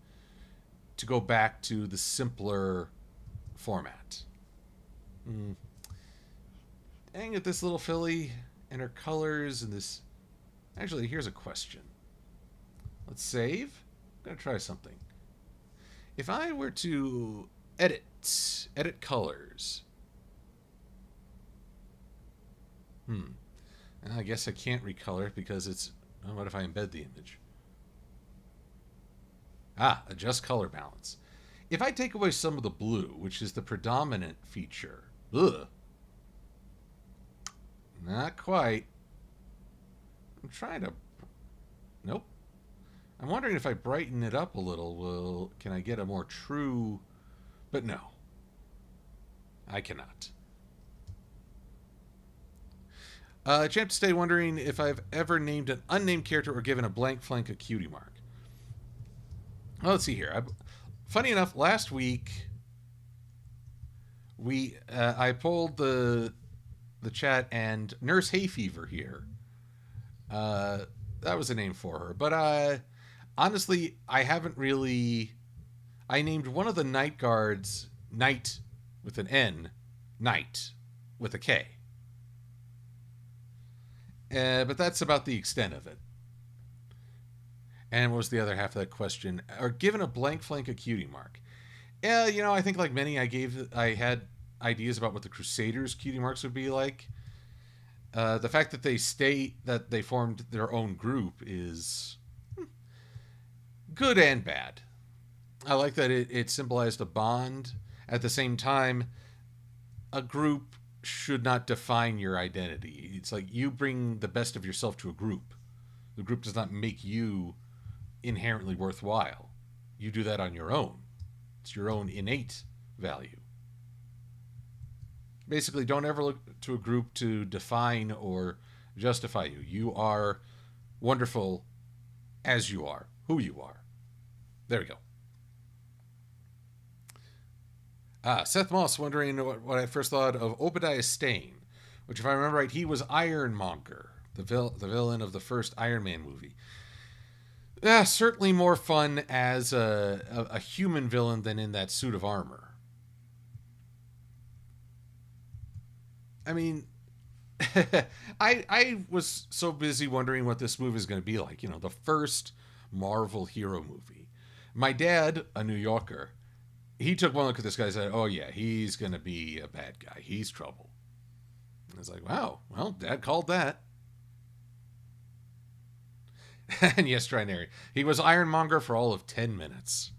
to go back to the simpler format. Dang it, this little filly and her colors and this... Actually, here's a question. Let's save. I'm going to try something. If I were to edit colors... And I guess I can't recolor it because it's... Oh, what if I embed the image? Adjust color balance. If I take away some of the blue, which is the predominant feature... Ugh. Not quite. I'm trying to... Nope. I'm wondering if I brighten it up a little, can I get a more true... But no. I cannot. Champ to Stay wondering if I've ever named an unnamed character or given a blank flank a cutie mark. Well, let's see here. Funny enough, last week I polled the chat, and Nurse Hay Fever here. That was a name for her. But honestly, I haven't really... I named one of the night guards Knight with an N, Knight with a K. But that's about the extent of it. And what was the other half of that question? Or given a blank flank a cutie mark? Yeah, I think like many, I had ideas about what the Crusaders cutie marks would be like. The fact that they formed their own group is good and bad. I like that it symbolized a bond. At the same time, a group should not define your identity. It's like you bring the best of yourself to a group. The group does not make you inherently worthwhile. You do that on your own. It's your own innate value. Basically, don't ever look to a group to define or justify you. You are wonderful as you are, who you are. There we go. Seth Moss wondering what I first thought of Obadiah Stane, which, if I remember right, he was Ironmonger, the villain of the first Iron Man movie. Certainly more fun as a human villain than in that suit of armor. I mean, I was so busy wondering what this movie is going to be like. You know, the first Marvel hero movie. My dad, a New Yorker, he took one look at this guy and said, oh yeah, he's going to be a bad guy. He's trouble. I was like, wow, well, Dad called that. And yes, Trinary, he was Ironmonger for all of 10 minutes.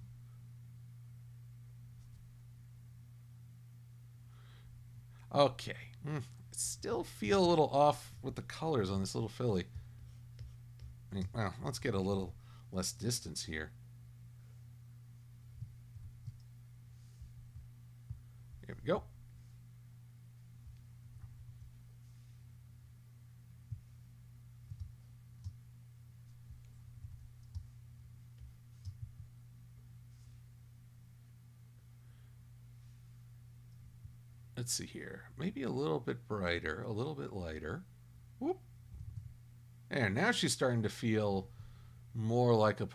Okay. Still feel a little off with the colors on this little filly. Well, let's get a little less distance here. Here we go. Let's see here. Maybe a little bit brighter, a little bit lighter. Whoop. And now she's starting to feel more like a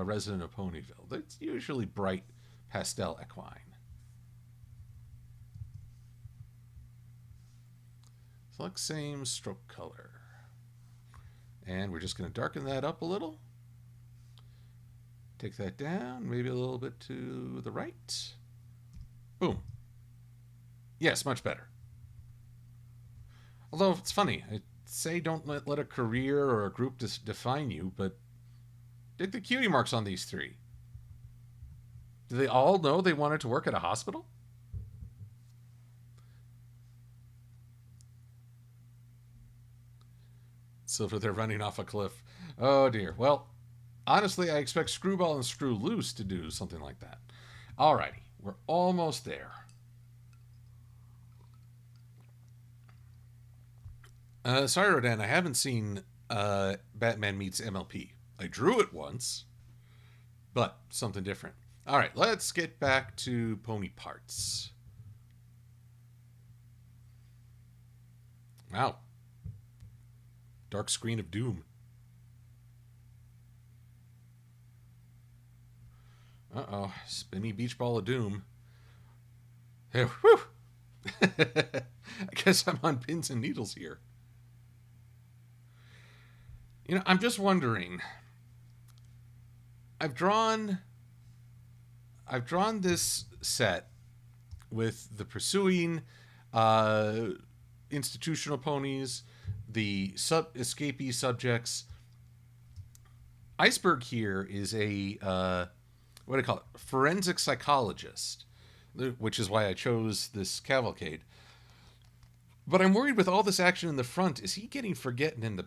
resident of Ponyville. It's usually bright pastel equine. Select same stroke color. And we're just going to darken that up a little. Take that down, maybe a little bit to the right. Boom. Yes, much better. Although it's funny, I say don't let a career or a group define you, but dig the cutie marks on these three. Do they all know they wanted to work at a hospital? Silver, they're running off a cliff. Oh dear. Well, honestly, I expect Screwball and Screw Loose to do something like that. Alrighty, we're almost there. Sorry, Rodan, I haven't seen Batman Meets MLP. I drew it once, but something different. All right, let's get back to pony parts. Wow. Dark Screen of Doom. Uh-oh. Spinny beach ball of doom. Hey, whew. I guess I'm on pins and needles here. You know, I'm just wondering. I've drawn this set with the pursuing institutional ponies, the escapee subjects. Iceberg here is a what do I call it? Forensic psychologist, which is why I chose this cavalcade. But I'm worried with all this action in the front, is he getting forgotten in the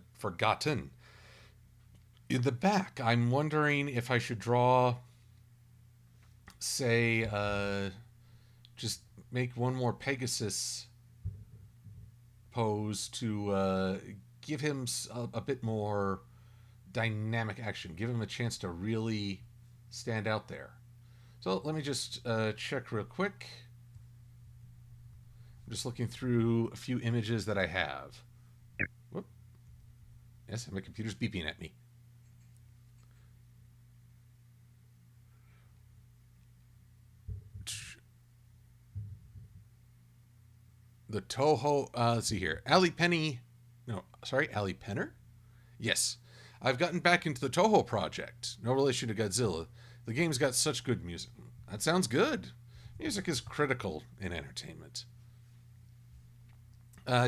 back? I'm wondering if I should draw, say, just make one more Pegasus pose to give him a bit more dynamic action, give him a chance to really stand out there. So let me just check real quick. I'm just looking through a few images that I have. Whoop. Yes, my computer's beeping at me. The Toho, let's see here. Allie Penner? Yes. I've gotten back into the Toho project. No relation to Godzilla. The game's got such good music. That sounds good. Music is critical in entertainment.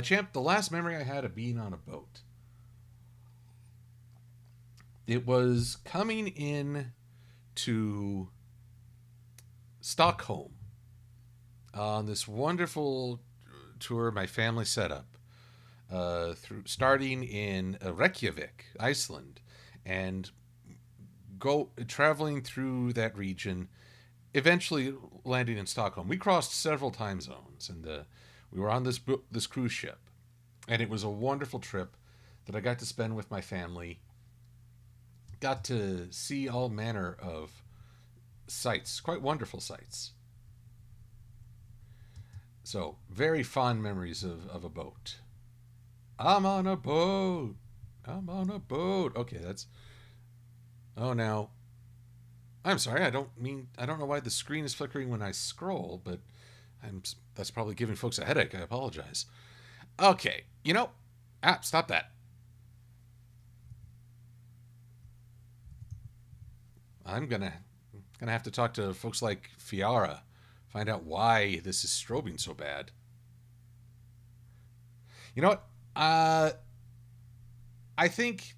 Champ, the last memory I had of being on a boat. It was coming in to Stockholm on this wonderful tour my family set up, through starting in Reykjavik, Iceland, and traveling through that region, eventually landing in Stockholm. We crossed several time zones, and we were on this cruise ship, and it was a wonderful trip that I got to spend with my family. Got to see all manner of sights, quite wonderful sights. So, very fond memories of a boat. I'm on a boat. I'm on a boat. Okay, that's. Oh, now. I'm sorry. I don't know why the screen is flickering when I scroll, but that's probably giving folks a headache. I apologize. Okay, stop that. I'm gonna have to talk to folks like Fiara, find out why this is strobing so bad. You know what? I think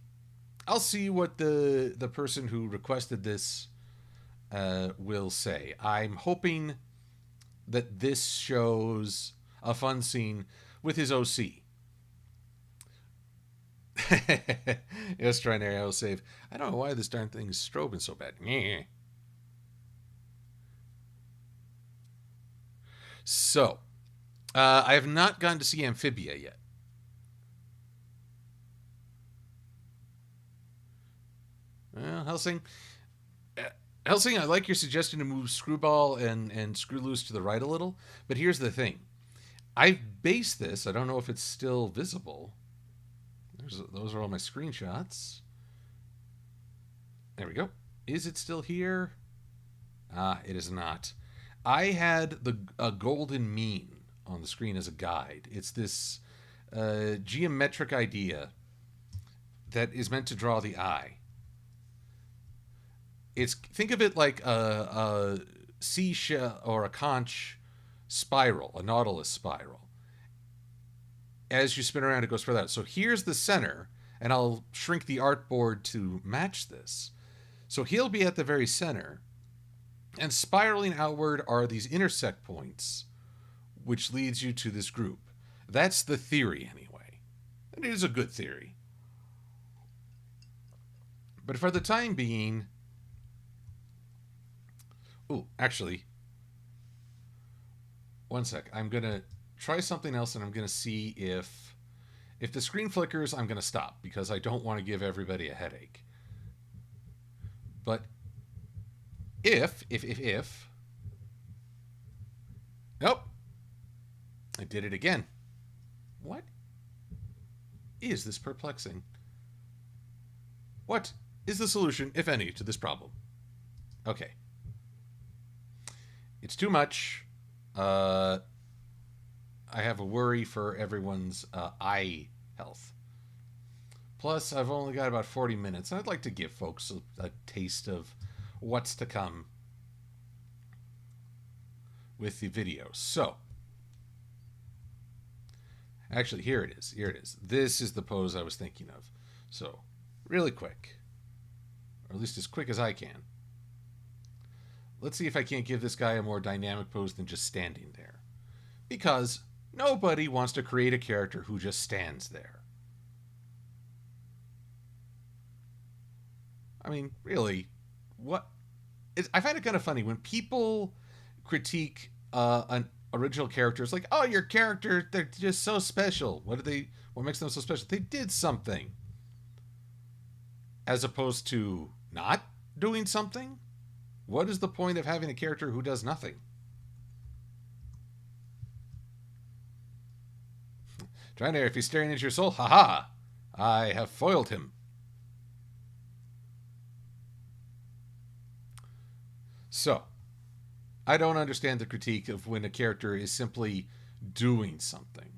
I'll see what the person who requested this will say. I'm hoping that this shows a fun scene with his OC. Yes, Trinary, I will save. I don't know why this darn thing is strobing so bad. So, I have not gone to see Amphibia yet. Well, Helsing, I like your suggestion to move Screwball and Screw Loose to the right a little, but here's the thing. I've based this. I don't know if it's still visible. Those are all my screenshots. There we go. Is it still here? It is not. I had a golden mean on the screen as a guide. It's this geometric idea that is meant to draw the eye. Think of it like a seashell or a conch spiral, a nautilus spiral. As you spin around, it goes further out. So here's the center, and I'll shrink the artboard to match this. So he'll be at the very center, and spiraling outward are these intersect points, which leads you to this group. That's the theory, anyway. And it is a good theory. But for the time being... Oh, actually... One sec. I'm going to try something else, and I'm going to see if the screen flickers, I'm going to stop, because I don't want to give everybody a headache. But if... Nope. I did it again. What is this perplexing? What is the solution, if any, to this problem? Okay. It's too much. I have a worry for everyone's eye health. Plus, I've only got about 40 minutes. I'd like to give folks a taste of what's to come with the video. So, actually, here it is. Here it is. This is the pose I was thinking of. So, really quick. Or at least as quick as I can. Let's see if I can't give this guy a more dynamic pose than just standing there. Because nobody wants to create a character who just stands there. I mean, really, what? I find it kind of funny when people critique an original character. It's like, oh, your character, they're just so special. What makes them so special? They did something. As opposed to not doing something? What is the point of having a character who does nothing? Trainer, if he's staring at your soul, haha, I have foiled him. So, I don't understand the critique of when a character is simply doing something.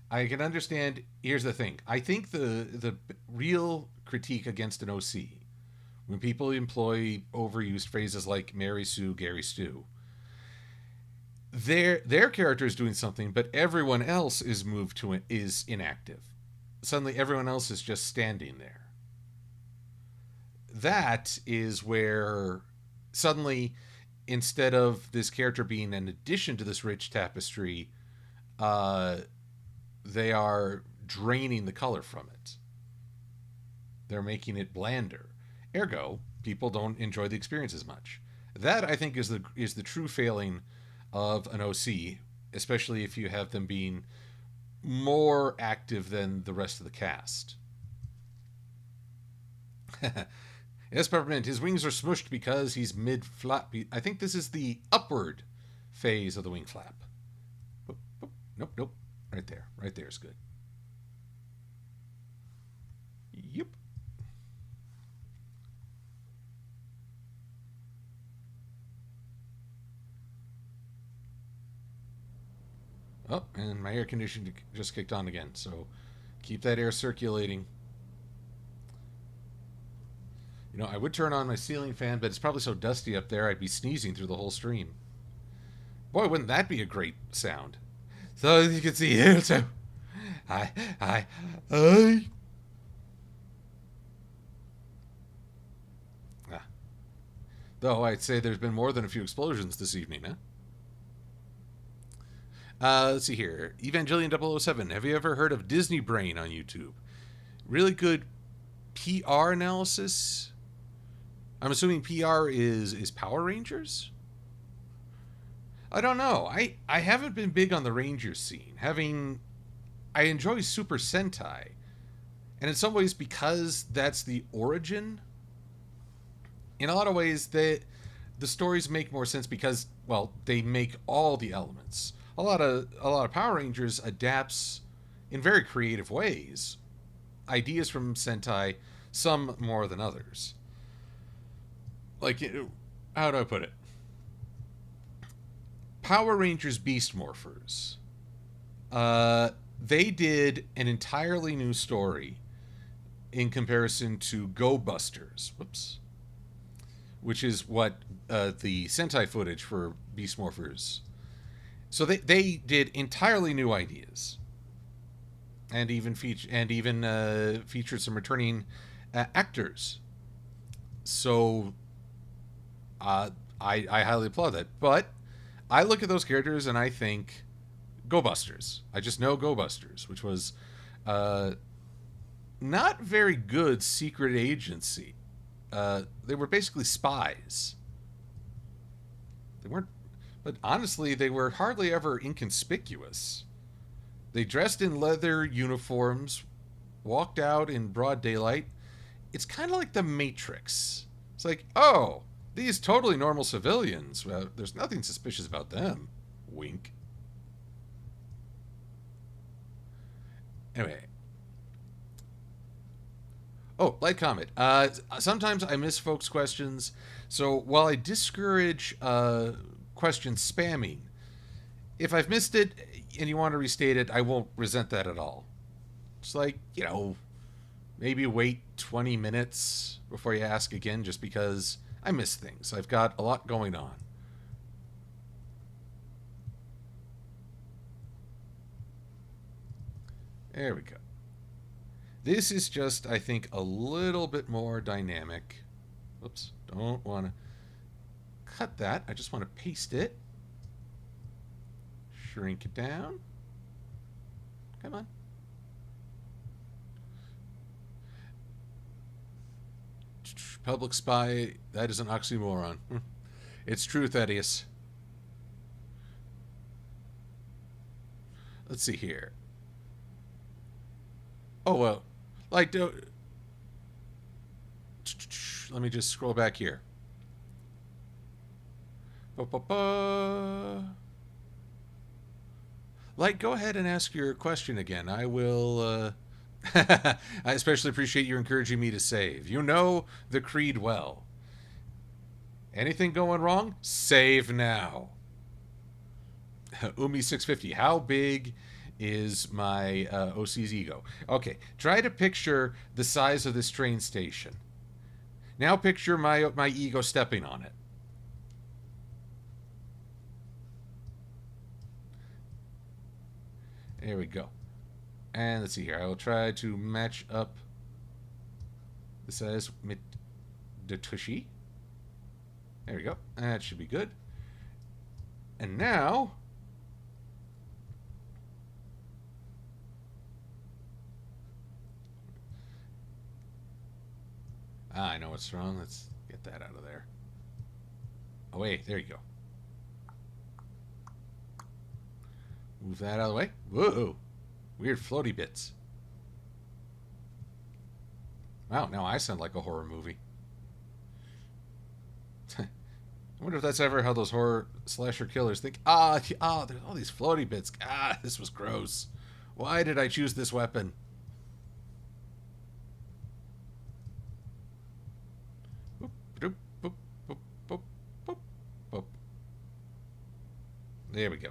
I can understand. Here's the thing. I think the real critique against an OC, when people employ overused phrases like Mary Sue, Gary Stew, their character is doing something, but everyone else is inactive. Suddenly, everyone else is just standing there. that is where suddenly, instead of this character being an addition to this rich tapestry, uh, they are draining the color from it. They're making it blander. Ergo, people don't enjoy the experience as much. That I think is the true failing of an OC, especially if you have them being more active than the rest of the cast. Yes, Peppermint, his wings are smushed because he's mid-flap. I think this is the upward phase of the wing flap. Boop, boop. Nope, nope. Right there. Right there is good. Yep. Oh, and my air conditioning just kicked on again, so keep that air circulating. You know, I would turn on my ceiling fan, but it's probably so dusty up there I'd be sneezing through the whole stream. Boy, wouldn't that be a great sound? So as you can see here, so I. Ah. Though I'd say there's been more than a few explosions this evening, huh? Let's see here. Evangelion 007. Have you ever heard of Disney Brain on YouTube? Really good PR analysis. I'm assuming PR is Power Rangers? I don't know. I haven't been big on the Ranger scene. I enjoy Super Sentai. And in some ways, because that's the origin, in a lot of ways, the stories make more sense because, well, they make all the elements. A lot of Power Rangers adapts in very creative ways ideas from Sentai, some more than others. Like, how do I put it? Power Rangers Beast Morphers. They did an entirely new story in comparison to Go Busters. Whoops. Which is what the Sentai footage for Beast Morphers. So they did entirely new ideas, and even featured some returning actors. So I highly applaud that. But I look at those characters and I think Go Busters. I just know Go Busters, which was not very good secret agency. They were basically spies. They weren't. But honestly, they were hardly ever inconspicuous. They dressed in leather uniforms, walked out in broad daylight. It's kind of like the Matrix. It's like, oh, these totally normal civilians. Well, there's nothing suspicious about them. Wink. Anyway. Oh, like comment. Sometimes I miss folks' questions. So while I discourage question spamming, if I've missed it and you want to restate it, I won't resent that at all. It's like, maybe wait 20 minutes before you ask again, just because I miss things. I've got a lot going on. There we go. This is just, I think, a little bit more dynamic. Oops, don't want to cut that. I just want to paste it. Shrink it down. Come on. Public spy, that is an oxymoron. It's true, Thaddeus. Let's see here. Oh, well. Like, let me just scroll back here. Like, go ahead and ask your question again. I will, I especially appreciate you encouraging me to save. You know the creed well. Anything going wrong? Save now. Umi650. How big is my OC's ego? Okay, try to picture the size of this train station. Now picture my ego stepping on it. There we go. And let's see here. I will try to match up the size. the tushy. There we go. That should be good. And now... I know what's wrong. Let's get that out of there. Oh, wait. There you go. Move that out of the way. Whoa. Weird floaty bits. Wow, now I sound like a horror movie. I wonder if that's ever how those horror slasher killers think. There's all these floaty bits. This was gross. Why did I choose this weapon? Boop, boop, boop, boop, boop, boop. There we go.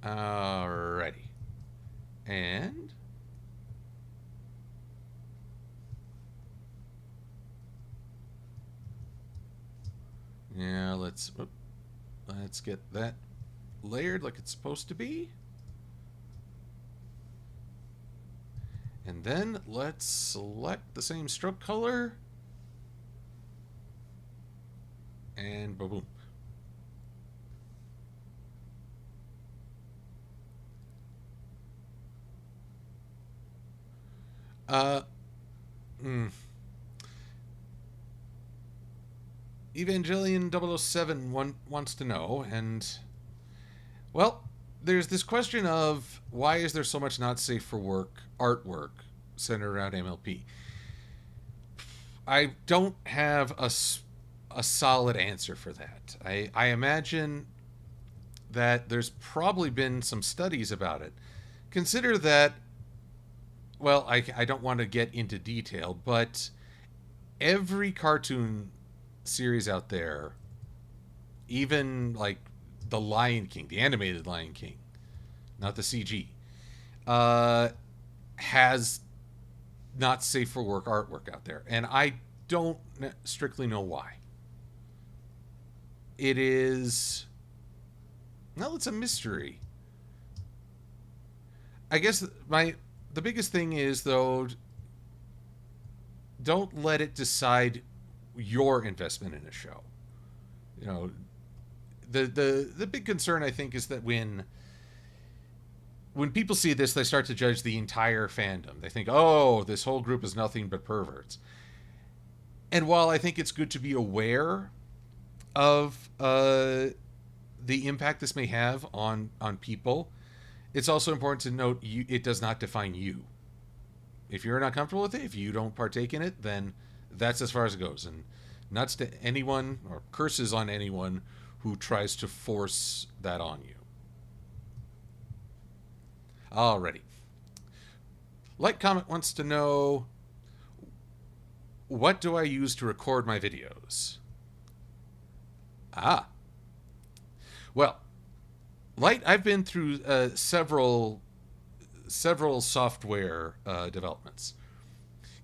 Alrighty. And... yeah, let's get that layered like it's supposed to be. And then let's select the same stroke color. And boom. Evangelion 007 wants to know, and well, there's this question of why is there so much not safe for work artwork centered around MLP? I don't have a solid answer for that. I imagine that there's probably been some studies about it. Consider that, well, I don't want to get into detail, but every cartoon series out there, even like the Lion King, the animated Lion King, not the CG, has not safe for work artwork out there. And I don't strictly know why. It is... well, it's a mystery. I guess the biggest thing is, though, don't let it decide your investment in a show. You know, the big concern, I think, is that when people see this, they start to judge the entire fandom. They think, oh, this whole group is nothing but perverts. And while I think it's good to be aware of the impact this may have on people, it's also important to note it does not define you. If you're not comfortable with it, if you don't partake in it, then that's as far as it goes. And nuts to anyone, or curses on anyone who tries to force that on you. Alrighty. Light Comet wants to know, what do I use to record my videos? Well, Light, I've been through several software developments.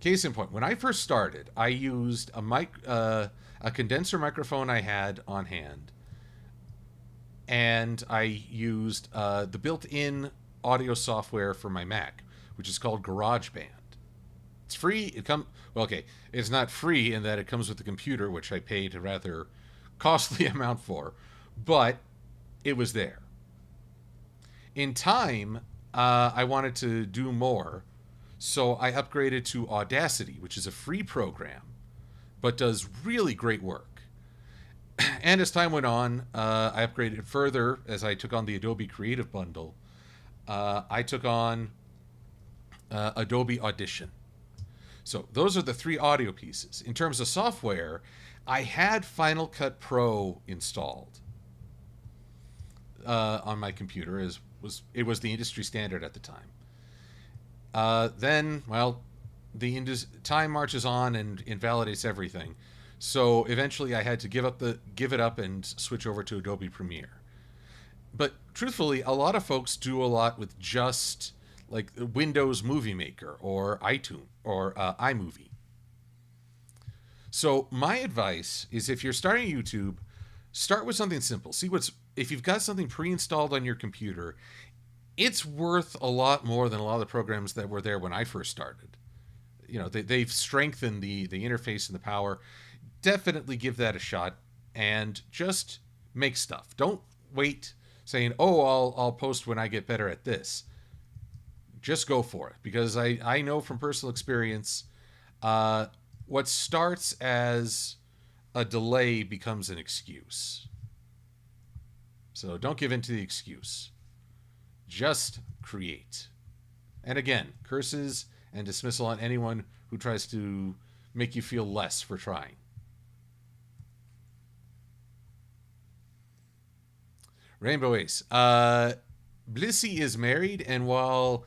Case in point, when I first started, I used a condenser microphone I had on hand, and I used the built-in audio software for my Mac, which is called GarageBand. It's free. It's not free in that it comes with the computer, which I paid a rather costly amount for, but it was there. In time, I wanted to do more, so I upgraded to Audacity, which is a free program, but does really great work. And as time went on, I upgraded further as I took on the Adobe Creative Bundle. I took on Adobe Audition. So those are the three audio pieces. In terms of software, I had Final Cut Pro installed on my computer. It was the industry standard at the time. Then, well, time marches on and invalidates everything. So eventually I had to give it up and switch over to Adobe Premiere. But truthfully, a lot of folks do a lot with just like Windows Movie Maker or iTunes or iMovie. So my advice is, if you're starting YouTube, start with something simple. If you've got something pre-installed on your computer, it's worth a lot more than a lot of the programs that were there when I first started. They've strengthened the interface and the power. Definitely give that a shot and just make stuff. Don't wait saying, "Oh, I'll post when I get better at this." Just go for it, because I know from personal experience, what starts as a delay becomes an excuse. So don't give in to the excuse. Just create. And again, curses and dismissal on anyone who tries to make you feel less for trying. Rainbow Ace. Blissey is married, and while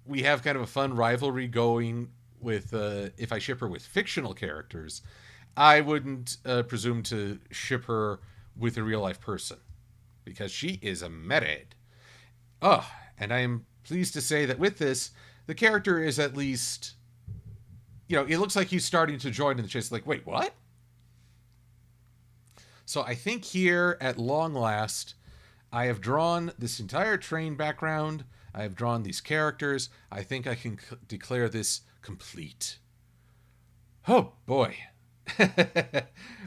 we have kind of a fun rivalry going with if I ship her with fictional characters, I wouldn't presume to ship her with a real life person, because she is married. Oh, and I am pleased to say that with this, the character is at least, it looks like he's starting to join in the chase. Like, wait, what? So I think here, at long last, I have drawn this entire train background. I have drawn these characters. I think I can declare this complete. Oh, boy.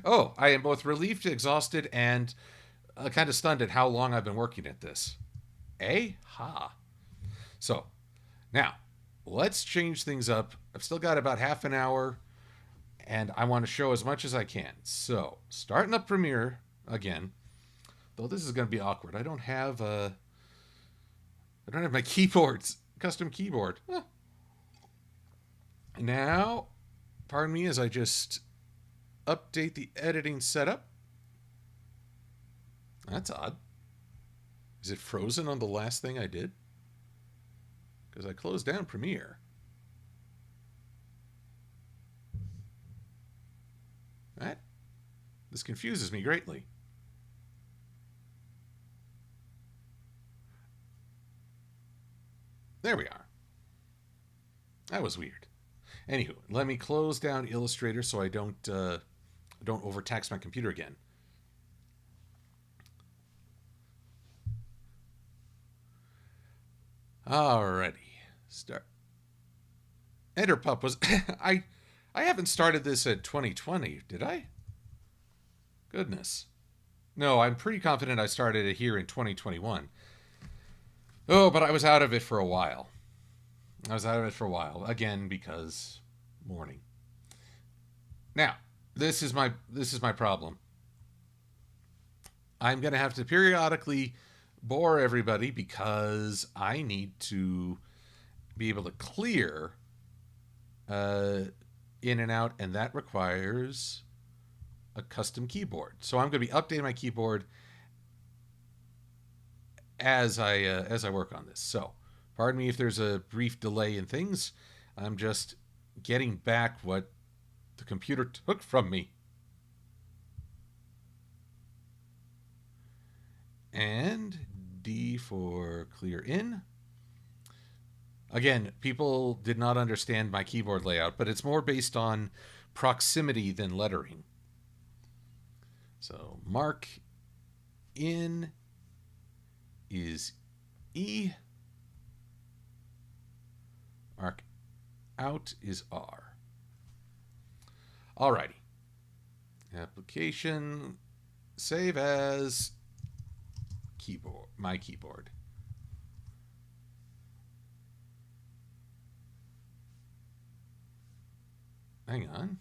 Oh, I am both relieved, exhausted, and kind of stunned at how long I've been working at this. Ha. So, now, let's change things up. I've still got about half an hour, and I want to show as much as I can. So, starting up Premiere again, though this is going to be awkward. I don't have my keyboards, custom keyboard. Now, pardon me as I just update the editing setup. That's odd. Is it frozen on the last thing I did? Because I closed down Premiere. This confuses me greatly. There we are. That was weird. Anywho, let me close down Illustrator so I don't overtax my computer again. Alrighty, start. Enterpup was I haven't started this at 2020, did I? Goodness. No, I'm pretty confident I started it here in 2021. Oh, but I was out of it for a while. Again, because morning. Now, this is my problem. I'm going to have to periodically bore everybody because I need to be able to clear in and out, and that requires a custom keyboard. So I'm going to be updating my keyboard as I work on this. So, pardon me if there's a brief delay in things. I'm just getting back what the computer took from me. And D for clear in. Again, people did not understand my keyboard layout, but it's more based on proximity than lettering. So mark in is E. Mark out is R. Alrighty. Application, save as keyboard, my keyboard. Hang on.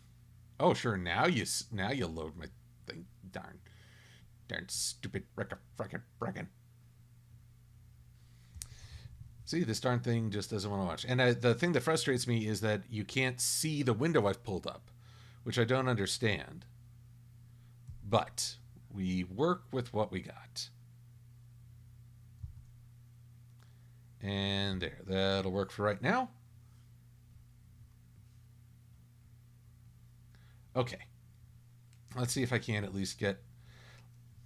Oh, sure. Now you load my thing. Darn stupid frickin'. See, this darn thing just doesn't want to watch. And the thing that frustrates me is that you can't see the window I've pulled up, which I don't understand. But we work with what we got. And there, that'll work for right now. Okay. Let's see if I can at least get...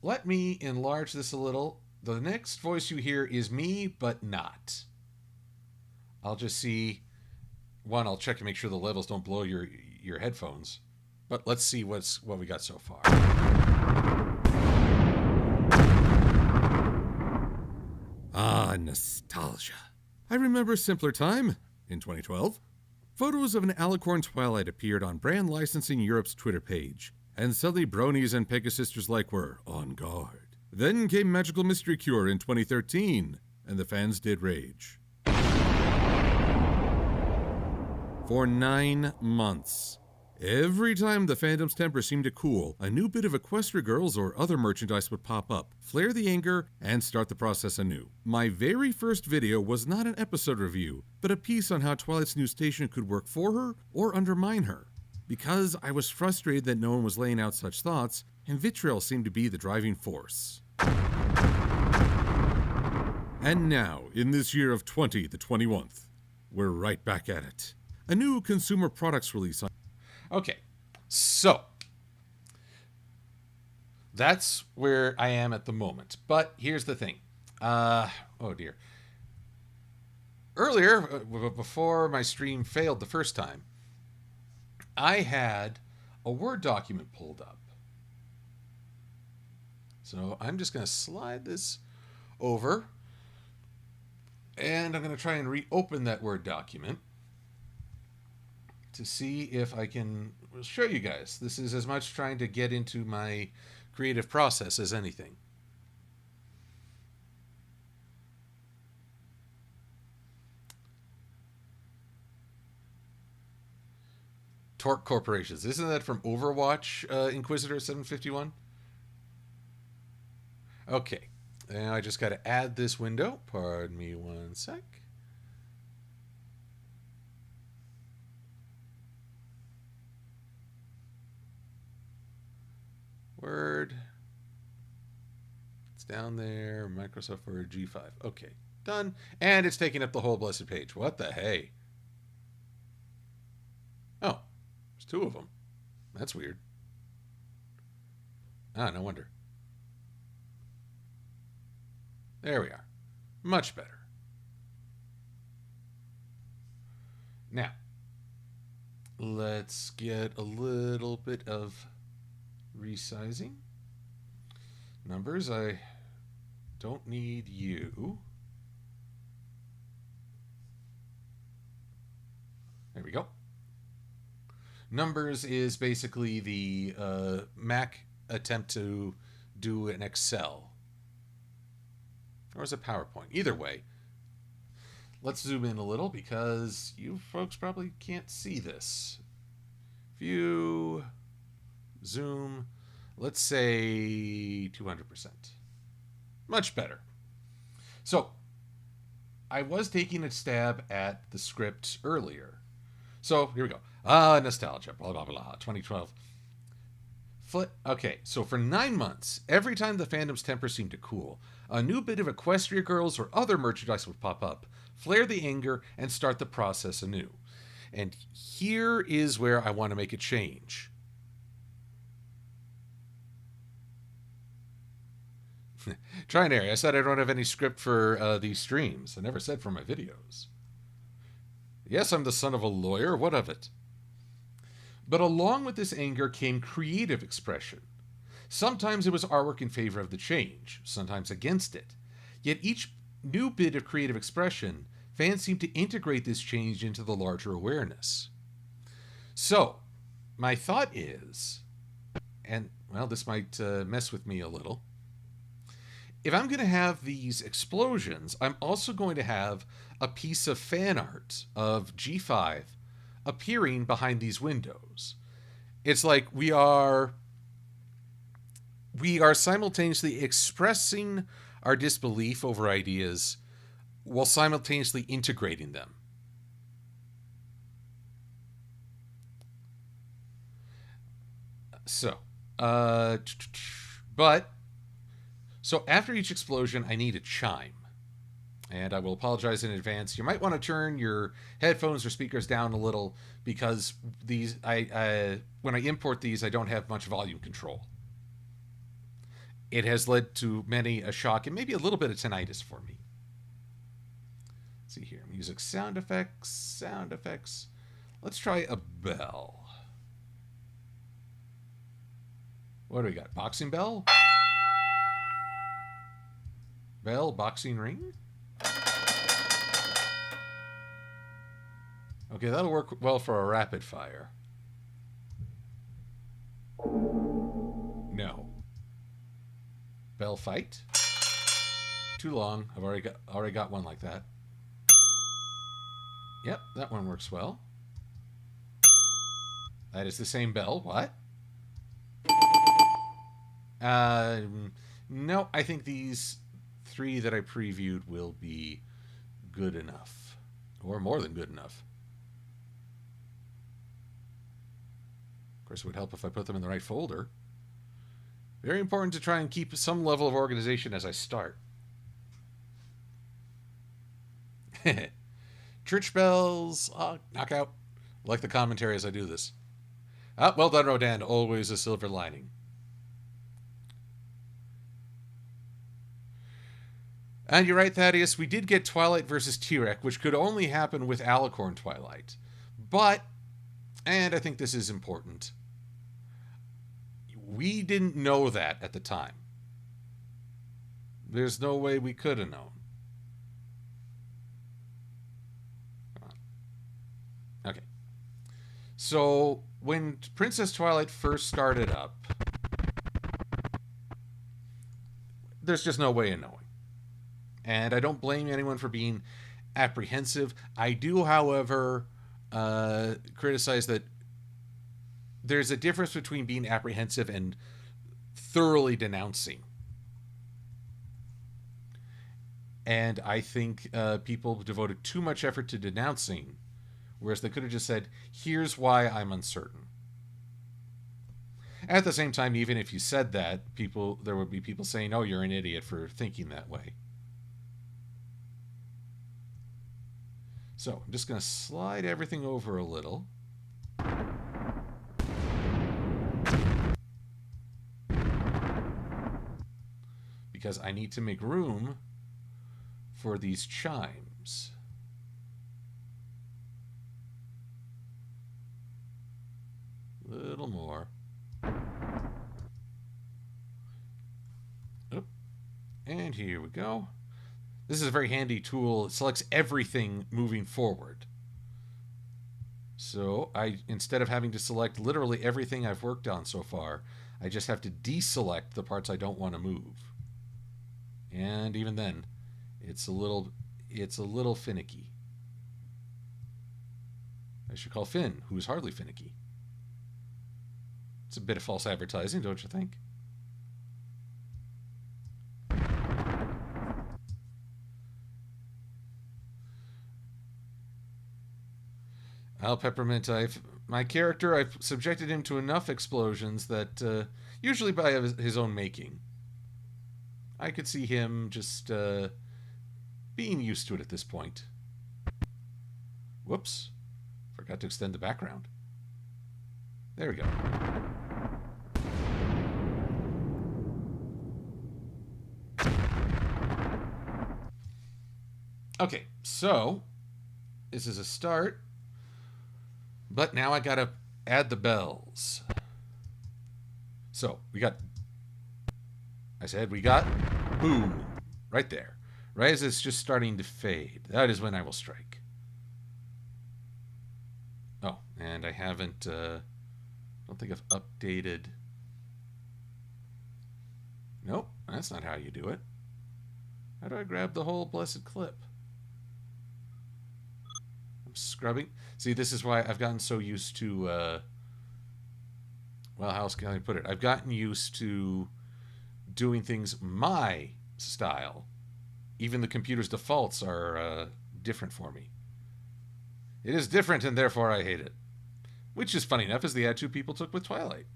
Let me enlarge this a little. The next voice you hear is me, but not. I'll just see... One, I'll check and make sure the levels don't blow your headphones. But let's see what we got so far. Nostalgia. I remember a simpler time, in 2012. Photos of an Alicorn Twilight appeared on Brand Licensing Europe's Twitter page, and suddenly bronies and Pegasisters like were on guard. Then came Magical Mystery Cure in 2013, and the fans did rage. For 9 months, every time the fandom's temper seemed to cool, a new bit of Equestria Girls or other merchandise would pop up, flare the anger, and start the process anew. My very first video was not an episode review, but a piece on how Twilight's new station could work for her or undermine her. Because I was frustrated that no one was laying out such thoughts, and vitriol seemed to be the driving force. And now, in this year of 2021, we're right back at it. A new consumer products release. Okay, so that's where I am at the moment. But here's the thing. Oh dear. Earlier, before my stream failed the first time, I had a Word document pulled up. So I'm just going to slide this over, and I'm going to try and reopen that Word document to see if I can show you guys. This is as much trying to get into my creative process as anything. Torque Corporations. Isn't that from Overwatch, Inquisitor 751? Okay. Now I just got to add this window. Pardon me one sec. Word. It's down there. Microsoft Word G5. Okay. Done. And it's taking up the whole blessed page. What the hey? Oh. There's 2 of them. That's weird. Ah, no wonder. There we are. Much better. Now, let's get a little bit of resizing. Numbers, I don't need you. There we go. Numbers is basically the Mac attempt to do an Excel. Or is it PowerPoint? Either way. Let's zoom in a little because you folks probably can't see this. View, zoom, let's say 200%. Much better. So, I was taking a stab at the script earlier. So, here we go. Nostalgia, blah, blah, blah, 2012. Okay, so for 9 months, every time the fandom's temper seemed to cool, a new bit of Equestria Girls or other merchandise would pop up, flare the anger, and start the process anew. And here is where I want to make a change. Trinary, I said I don't have any script for these streams. I never said for my videos. Yes, I'm the son of a lawyer. What of it? But along with this anger came creative expression. Sometimes it was artwork in favor of the change, sometimes against it. Yet each new bit of creative expression, fans seemed to integrate this change into the larger awareness. So, my thought is, and well, this might mess with me a little, if I'm going to have these explosions, I'm also going to have a piece of fan art of G5 appearing behind these windows. It's like we are simultaneously expressing our disbelief over ideas while simultaneously integrating them. So, so after each explosion, I need a chime. And I will apologize in advance. You might want to turn your headphones or speakers down a little because these, when I import these, I don't have much volume control. It has led to many a shock and maybe a little bit of tinnitus for me. Let's see here. Music, sound effects. Let's try a bell. What do we got? Boxing bell? Bell, boxing ring? Okay, that'll work well for a rapid fire. No. Bell fight. Too long. I've already got one like that. Yep, that one works well. That is the same bell. What? No, I think these 3 that I previewed will be good enough. Or more than good enough. Of course, it would help if I put them in the right folder. Very important to try and keep some level of organization as I start. Church bells. Knockout. Like the commentary as I do this. Well done, Rodan. Always a silver lining. And you're right, Thaddeus. We did get Twilight versus T-Rex, which could only happen with Alicorn Twilight. But, and I think this is important, we didn't know that at the time. There's no way we could have known. Okay. So, when Princess Twilight first started up, there's just no way of knowing. And I don't blame anyone for being apprehensive. I do, however, criticize that there's a difference between being apprehensive and thoroughly denouncing. And I think people devoted too much effort to denouncing, whereas they could have just said, here's why I'm uncertain. At the same time, even if you said that, there would be people saying, oh, you're an idiot for thinking that way. So I'm just going to slide everything over a little. Because I need to make room for these chimes. A little more. Oh, and here we go. This is a very handy tool. It selects everything moving forward. So instead of having to select literally everything I've worked on so far, I just have to deselect the parts I don't want to move. And even then, it's a little finicky. I should call Finn, who is hardly finicky. It's a bit of false advertising, don't you think? Al Peppermint, my character, I've subjected him to enough explosions that, usually by his own making, I could see him just being used to it at this point. Whoops. Forgot to extend the background. There we go. Okay, so this is a start. But now I gotta add the bells. So, we got boom, right there. Right as it's just starting to fade. That is when I will strike. Oh, and I haven't, don't think I've updated. Nope, that's not how you do it. How do I grab the whole blessed clip? I'm scrubbing. See, this is why I've gotten so used to, well, how else can I put it? I've gotten used to doing things my style. Even the computer's defaults are different for me. It is different, and therefore I hate it. Which is funny enough, is the attitude people took with Twilight.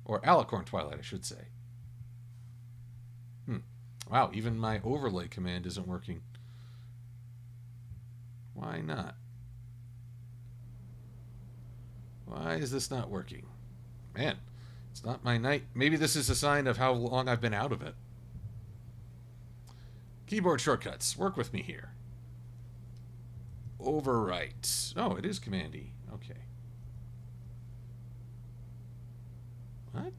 Or Alicorn Twilight, I should say. Wow, even my overlay command isn't working. Why not? Why is this not working? Man, it's not my night. Maybe this is a sign of how long I've been out of it. Keyboard shortcuts. Work with me here. Overwrite. Oh, it is Command-E. Okay. What?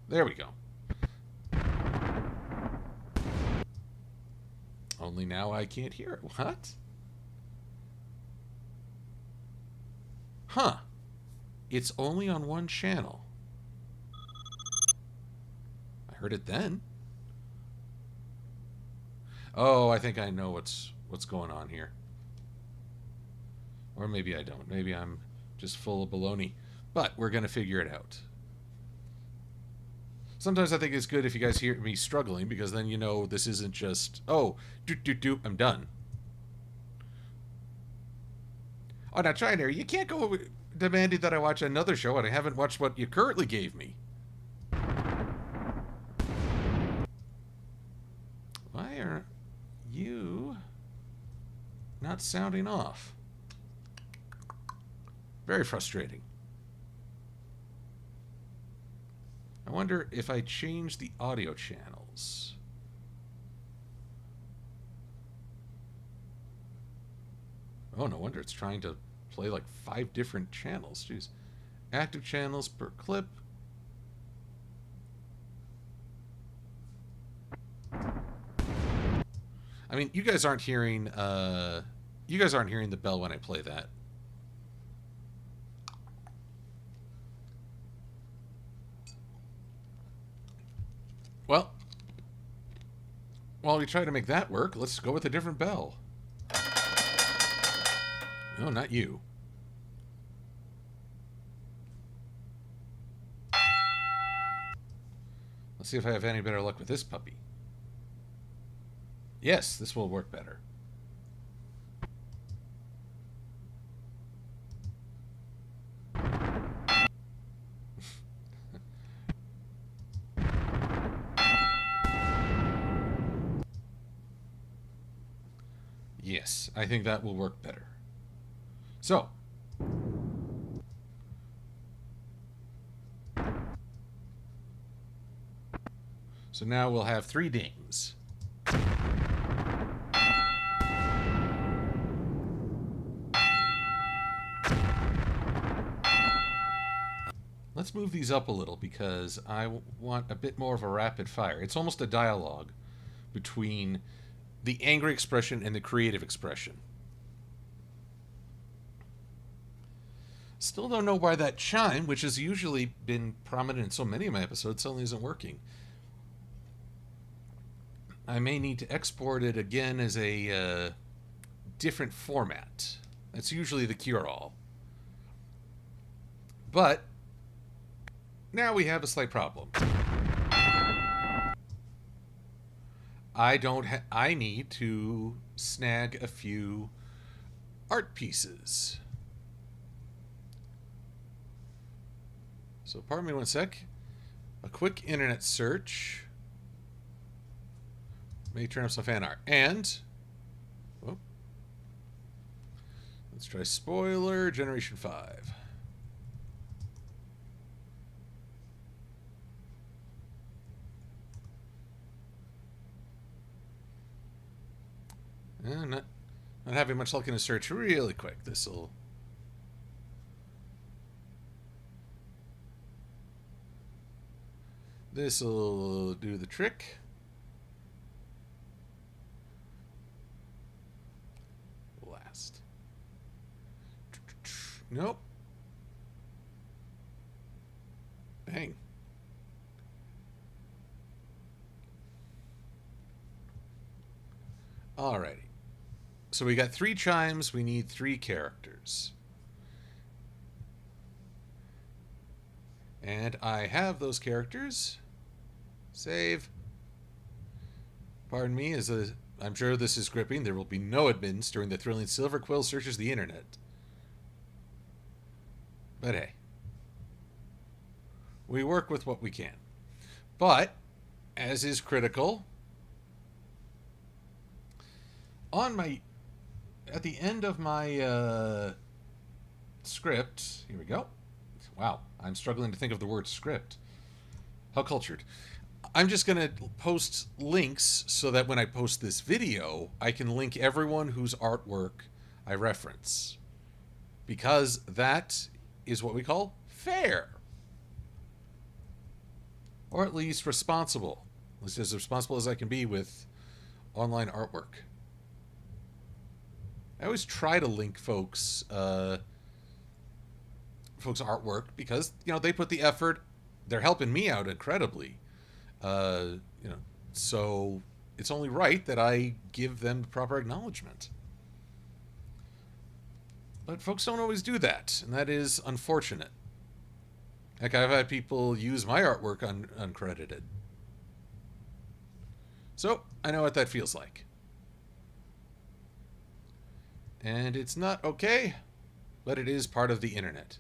There we go. Only now I can't hear it. What? Huh. It's only on one channel. I heard it then. Oh, I think I know what's going on here. Or maybe I don't. Maybe I'm just full of baloney. But we're going to figure it out. Sometimes I think it's good if you guys hear me struggling, because then you know this isn't just, oh, I'm done. Oh, now, China, you can't go demanding that I watch another show and I haven't watched what you currently gave me. Why are you not sounding off? Very frustrating. I wonder if I change the audio channels. Oh, no wonder it's trying to play like 5 different channels. Jeez. Active channels per clip. I mean, you guys aren't hearing the bell when I play that. Well, while we try to make that work, let's go with a different bell. No, not you. Let's see if I have any better luck with this puppy. Yes, this will work better. Yes, I think that will work better. So, now we'll have 3 dings. Let's move these up a little because I want a bit more of a rapid fire. It's almost a dialogue between the angry expression and the creative expression. Still don't know why that chime, which has usually been prominent in so many of my episodes, suddenly isn't working. I may need to export it again as a different format. That's usually the cure-all. But now we have a slight problem. I need to snag a few art pieces. So pardon me one sec. A quick internet search may turn up some fan art. And oh, let's try spoiler generation 5. Not having much luck in a search really quick. This'll do the trick. Last. Nope. Bang. Alrighty. So we got 3 chimes, we need 3 characters. And I have those characters. Save. Pardon me, I'm sure this is gripping. There will be no admittance during the thrilling Silver-Quill searches the internet. But hey. We work with what we can. But, as is critical, at the end of my script, here we go. Wow, I'm struggling to think of the word script. How cultured. I'm just going to post links so that when I post this video, I can link everyone whose artwork I reference. Because that is what we call fair. Or at least responsible. At least as responsible as I can be with online artwork. I always try to link folks' artwork because they put the effort. They're helping me out incredibly. Uh, you know, so it's only right that I give them the proper acknowledgement. But folks don't always do that, and that is unfortunate. Heck, I've had people use my artwork uncredited. So, I know what that feels like. And it's not okay, but it is part of the internet.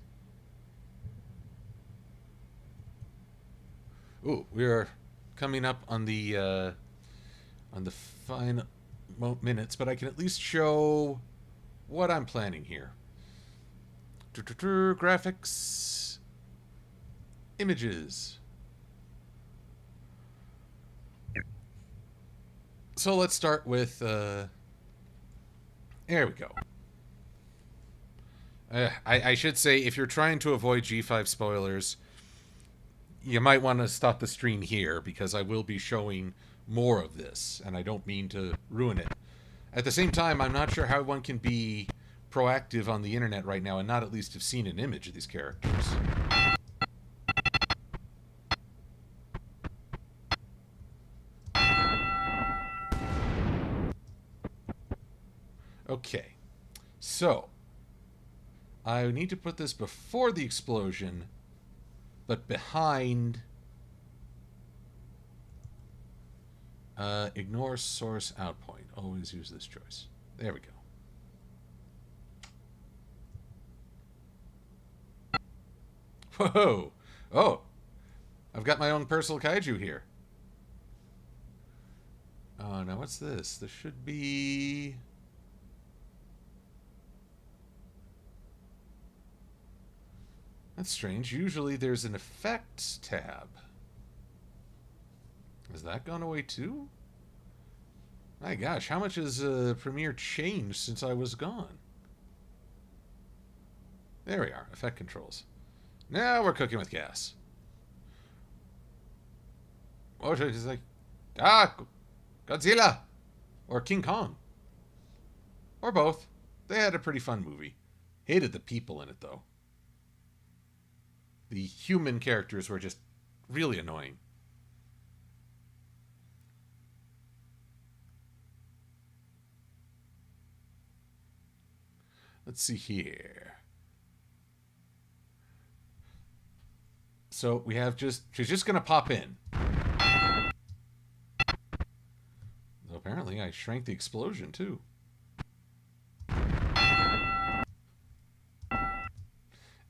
Ooh, we are coming up on the final minutes, but I can at least show what I'm planning here. Graphics, images. So let's start with, there we go. I should say, if you're trying to avoid G5 spoilers, you might want to stop the stream here, because I will be showing more of this, and I don't mean to ruin it. At the same time, I'm not sure how one can be proactive on the internet right now and not at least have seen an image of these characters. Okay, so I need to put this before the explosion, but behind. Ignore source out point. Always use this choice. There we go. Whoa! Oh, I've got my own personal kaiju here. Oh, now what's this? This should be. That's strange. Usually there's an effects tab. Has that gone away too? My gosh, how much has Premiere changed since I was gone? There we are, effect controls. Now we're cooking with gas. Oh, it's like, Godzilla! Or King Kong. Or both. They had a pretty fun movie. Hated the people in it, though. The human characters were just really annoying. Let's see here. So we have she's just going to pop in. So apparently I shrank the explosion too.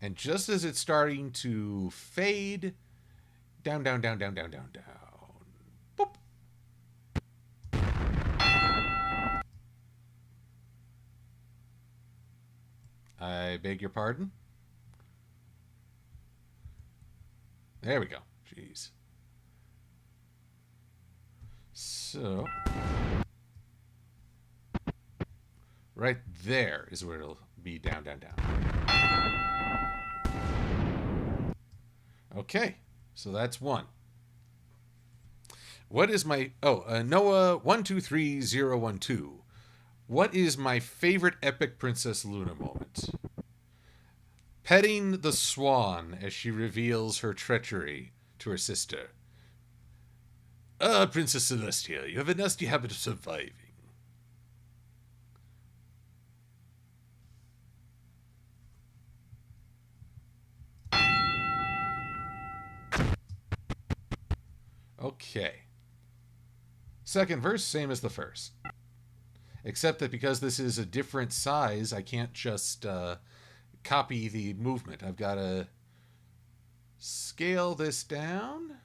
And just as it's starting to fade, down, down, down, down, down, down, down. Boop. I beg your pardon? There we go. Jeez. So, right there is where it'll be down, down, down. Okay, so that's one. What is my... Noah123012. What is my favorite epic Princess Luna moment? Petting the swan as she reveals her treachery to her sister. Princess Celestia, you have a nasty habit of surviving. Okay. Second verse, same as the first. Except that because this is a different size, I can't just copy the movement. I've got to scale this down.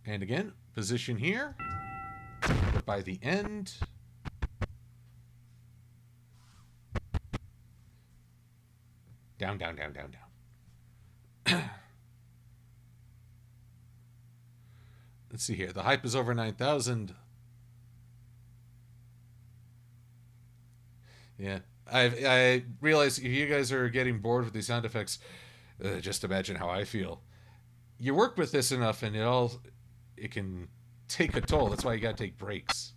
And again, position here. But by the end... Down, down, down, down, down. Let's see here. The hype is over 9,000. Yeah. I realize if you guys are getting bored with these sound effects, Just imagine how I feel. You work with this enough, and it can take a toll. That's why you got to take breaks.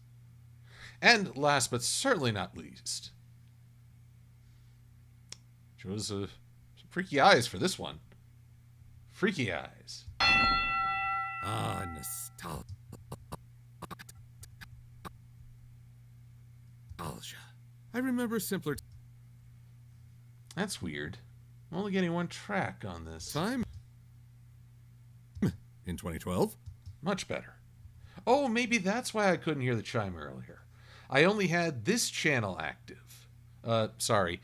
And last but certainly not least, chose some freaky eyes for this one. Freaky eyes. Ah, nostalgia. I remember simpler That's weird. I'm only getting one track on this. time in 2012. Much better. Oh, maybe that's why I couldn't hear the chime earlier. I only had this channel active. Sorry.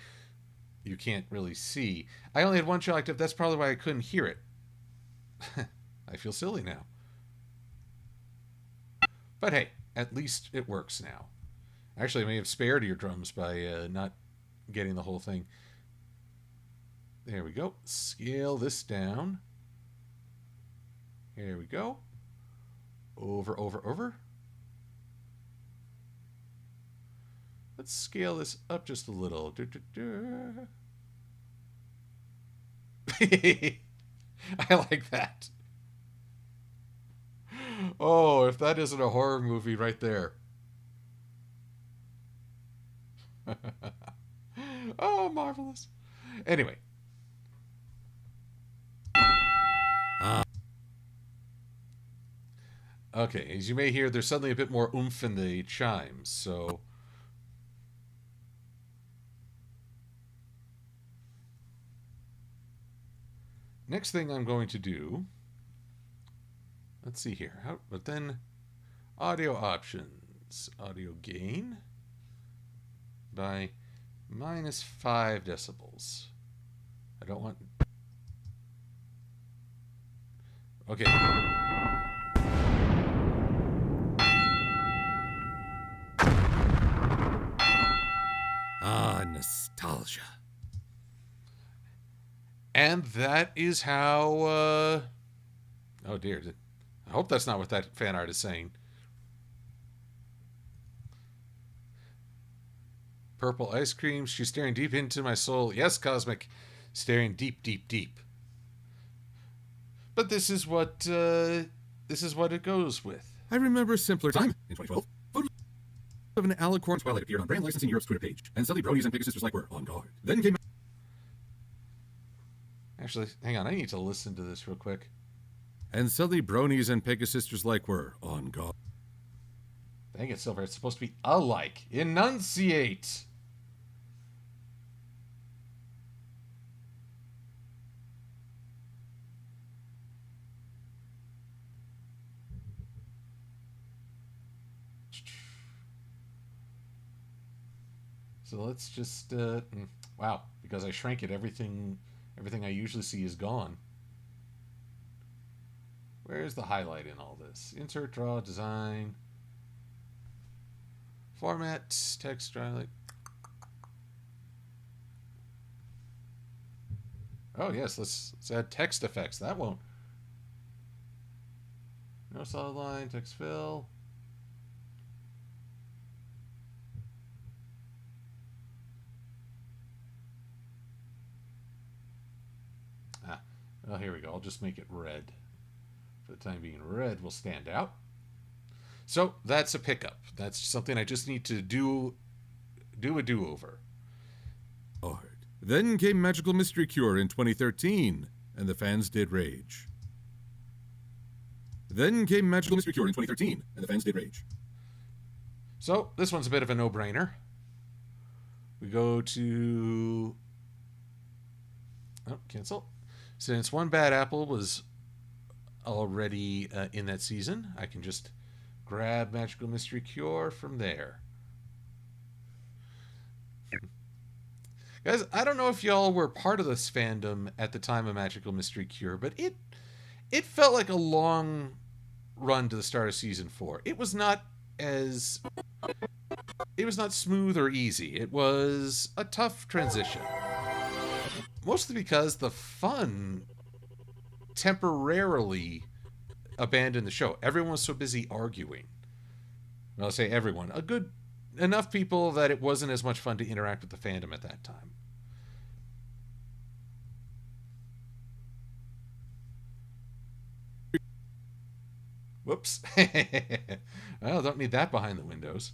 You can't really see. I only had one channel active. That's probably why I couldn't hear it. I feel silly now. But hey, at least it works now. Actually, I may have spared eardrums by not getting the whole thing. There we go. Scale this down. Here we go. Over, over, over. Let's scale this up just a little. I like that. Oh, if that isn't a horror movie right there. Oh, marvelous. Anyway. Okay, as you may hear, there's suddenly a bit more oomph in the chimes, so... Next thing I'm going to do... Let's see here. But then... Audio options. Audio gain by -5 decibels. I don't want... Okay. Ah, nostalgia. And that is how... Oh dear. I hope that's not what that fan art is saying. Purple ice cream. She's staring deep into my soul. Yes, Cosmic. Staring deep, deep, deep. But this is what it goes with. I remember simpler time in 2012. Photos of an alicorn Twilight appeared on Brand Licensing Europe's Twitter page, and suddenly bronies and Pegasus like were on guard. Then came... Actually, hang on. I need to listen to this real quick. And suddenly bronies and Pegasus like were on guard. Dang it, Silver. It's supposed to be alike. Enunciate! So let's just... wow. Because I shrank it, everything I usually see is gone. Where's the highlight in all this? Insert, draw, design... Format, text, dry. Oh yes, let's add text effects. That won't. No solid line, text fill. Well, here we go. I'll just make it red. For the time being, red will stand out. So that's a pickup. That's something I just need to do a do-over. Then came Magical Mystery Cure in 2013, and the fans did rage. Then came Magical Mystery Cure in 2013, and the fans did rage. So this one's a bit of a no-brainer. We go to... Oh, cancel. Since one bad apple was already in that season, I can just grab Magical Mystery Cure from there. Guys, I don't know if y'all were part of this fandom at the time of Magical Mystery Cure, but it felt like a long run to the start of season 4. It was not smooth or easy. It was a tough transition. Mostly because the fun temporarily abandoned the show. Everyone was so busy arguing. Well, I'll say everyone. Enough people that it wasn't as much fun to interact with the fandom at that time. Whoops. Well, don't need that behind the windows.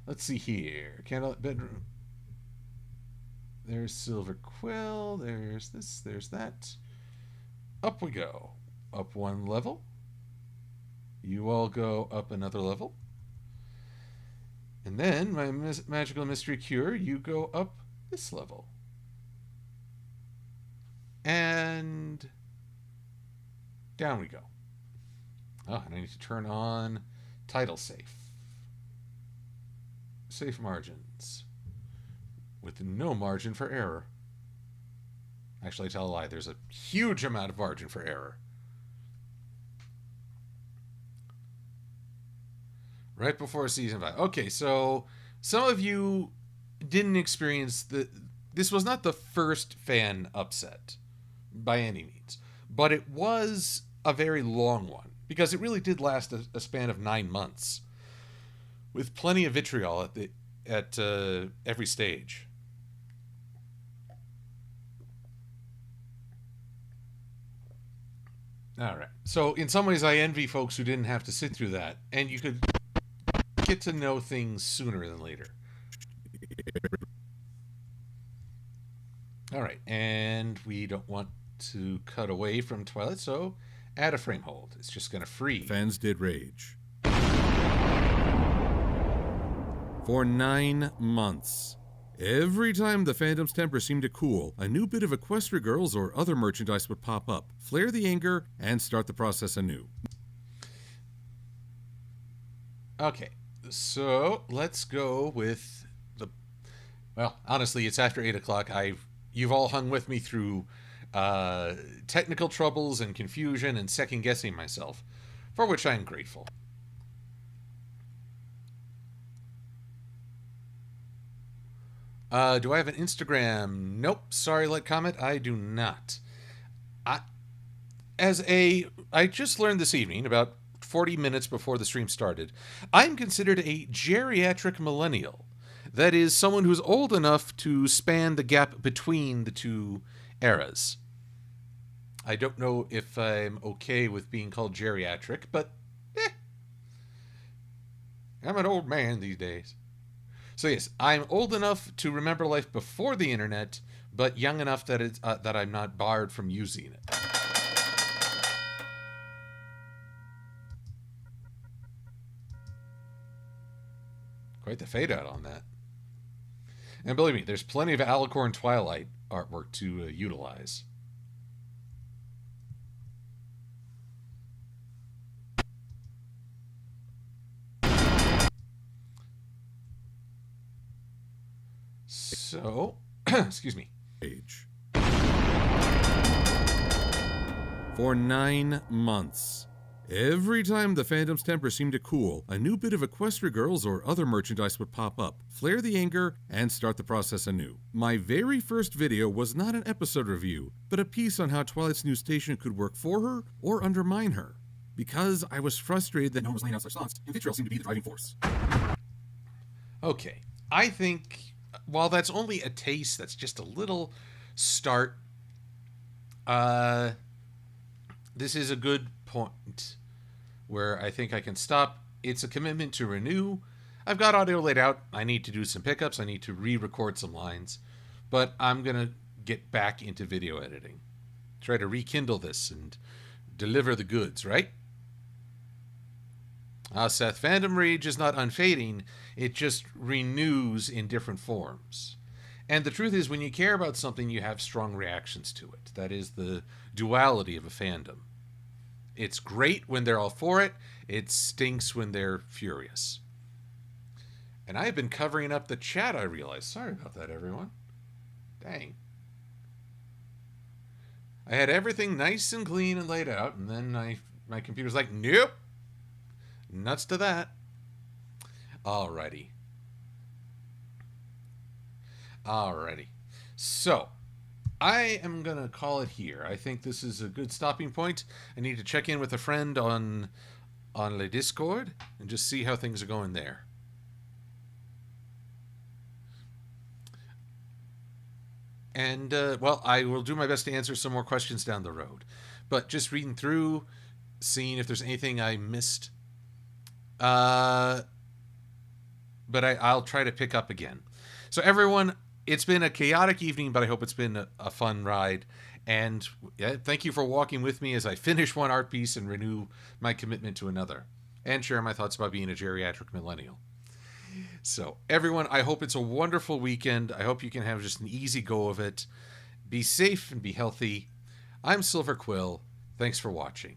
Let's see here. Candle bedroom. There's Silver-Quill. There's this. There's that. Up we go. Up one level. You all go up another level. And then, my magical mystery cure, you go up this level. And down we go. Oh, and I need to turn on title safe. Safe margins. With no margin for error. Actually, I tell a lie. There's a huge amount of margin for error. Right before season 5. Okay, so some of you didn't experience this was not the first fan upset by any means, but it was a very long one because it really did last a span of 9 months with plenty of vitriol at every stage. All right. So in some ways I envy folks who didn't have to sit through that, and you could get to know things sooner than later. All right, and we don't want to cut away from Twilight, so add a frame hold. It's just going to freeze. Fans did rage. For 9 months. Every time the fandom's temper seemed to cool, a new bit of Equestria Girls or other merchandise would pop up, flare the anger, and start the process anew. Okay, so let's go with the... Well, honestly, it's after 8 o'clock. You've all hung with me through technical troubles and confusion and second-guessing myself, for which I am grateful. Do I have an Instagram? Nope. Sorry, like, comment. I do not. I just learned this evening, about 40 minutes before the stream started, I'm considered a geriatric millennial. That is, someone who's old enough to span the gap between the two eras. I don't know if I'm okay with being called geriatric, but I'm an old man these days. So yes, I'm old enough to remember life before the internet, but young enough that that I'm not barred from using it. Quite the fade out on that. And believe me, there's plenty of Alicorn Twilight artwork to utilize. So, excuse me. Age. For 9 months. Every time the fandom's temper seemed to cool, a new bit of Equestria Girls or other merchandise would pop up, flare the anger, and start the process anew. My very first video was not an episode review, but a piece on how Twilight's new station could work for her or undermine her. Because I was frustrated that no one was laying out such thoughts, and vitriol seemed to be the driving force. Okay, I think, while that's only a taste, that's just a little start, this is a good point where I think I can stop. It's a commitment to renew. I've got audio laid out. I need to do some pickups. I need to re-record some lines. But I'm going to get back into video editing. Try to rekindle this and deliver the goods, right? Seth, fandom rage is not unfading. It just renews in different forms. And the truth is, when you care about something, you have strong reactions to it. That is the duality of a fandom. It's great when they're all for it. It stinks when they're furious. And I have been covering up the chat, I realize. Sorry about that, everyone. Dang. I had everything nice and clean and laid out, and then my computer's like, nope. Nuts to that. Alrighty. So, I am going to call it here. I think this is a good stopping point. I need to check in with a friend on the Discord and just see how things are going there. And, well, I will do my best to answer some more questions down the road. but just reading through, seeing if there's anything I missed. But I'll try to pick up again. So everyone, it's been a chaotic evening, but I hope it's been a fun ride. And thank you for walking with me as I finish one art piece and renew my commitment to another, and share my thoughts about being a geriatric millennial. So everyone, I hope it's a wonderful weekend. I hope you can have just an easy go of it. Be safe and be healthy. I'm Silver-Quill. Thanks for watching.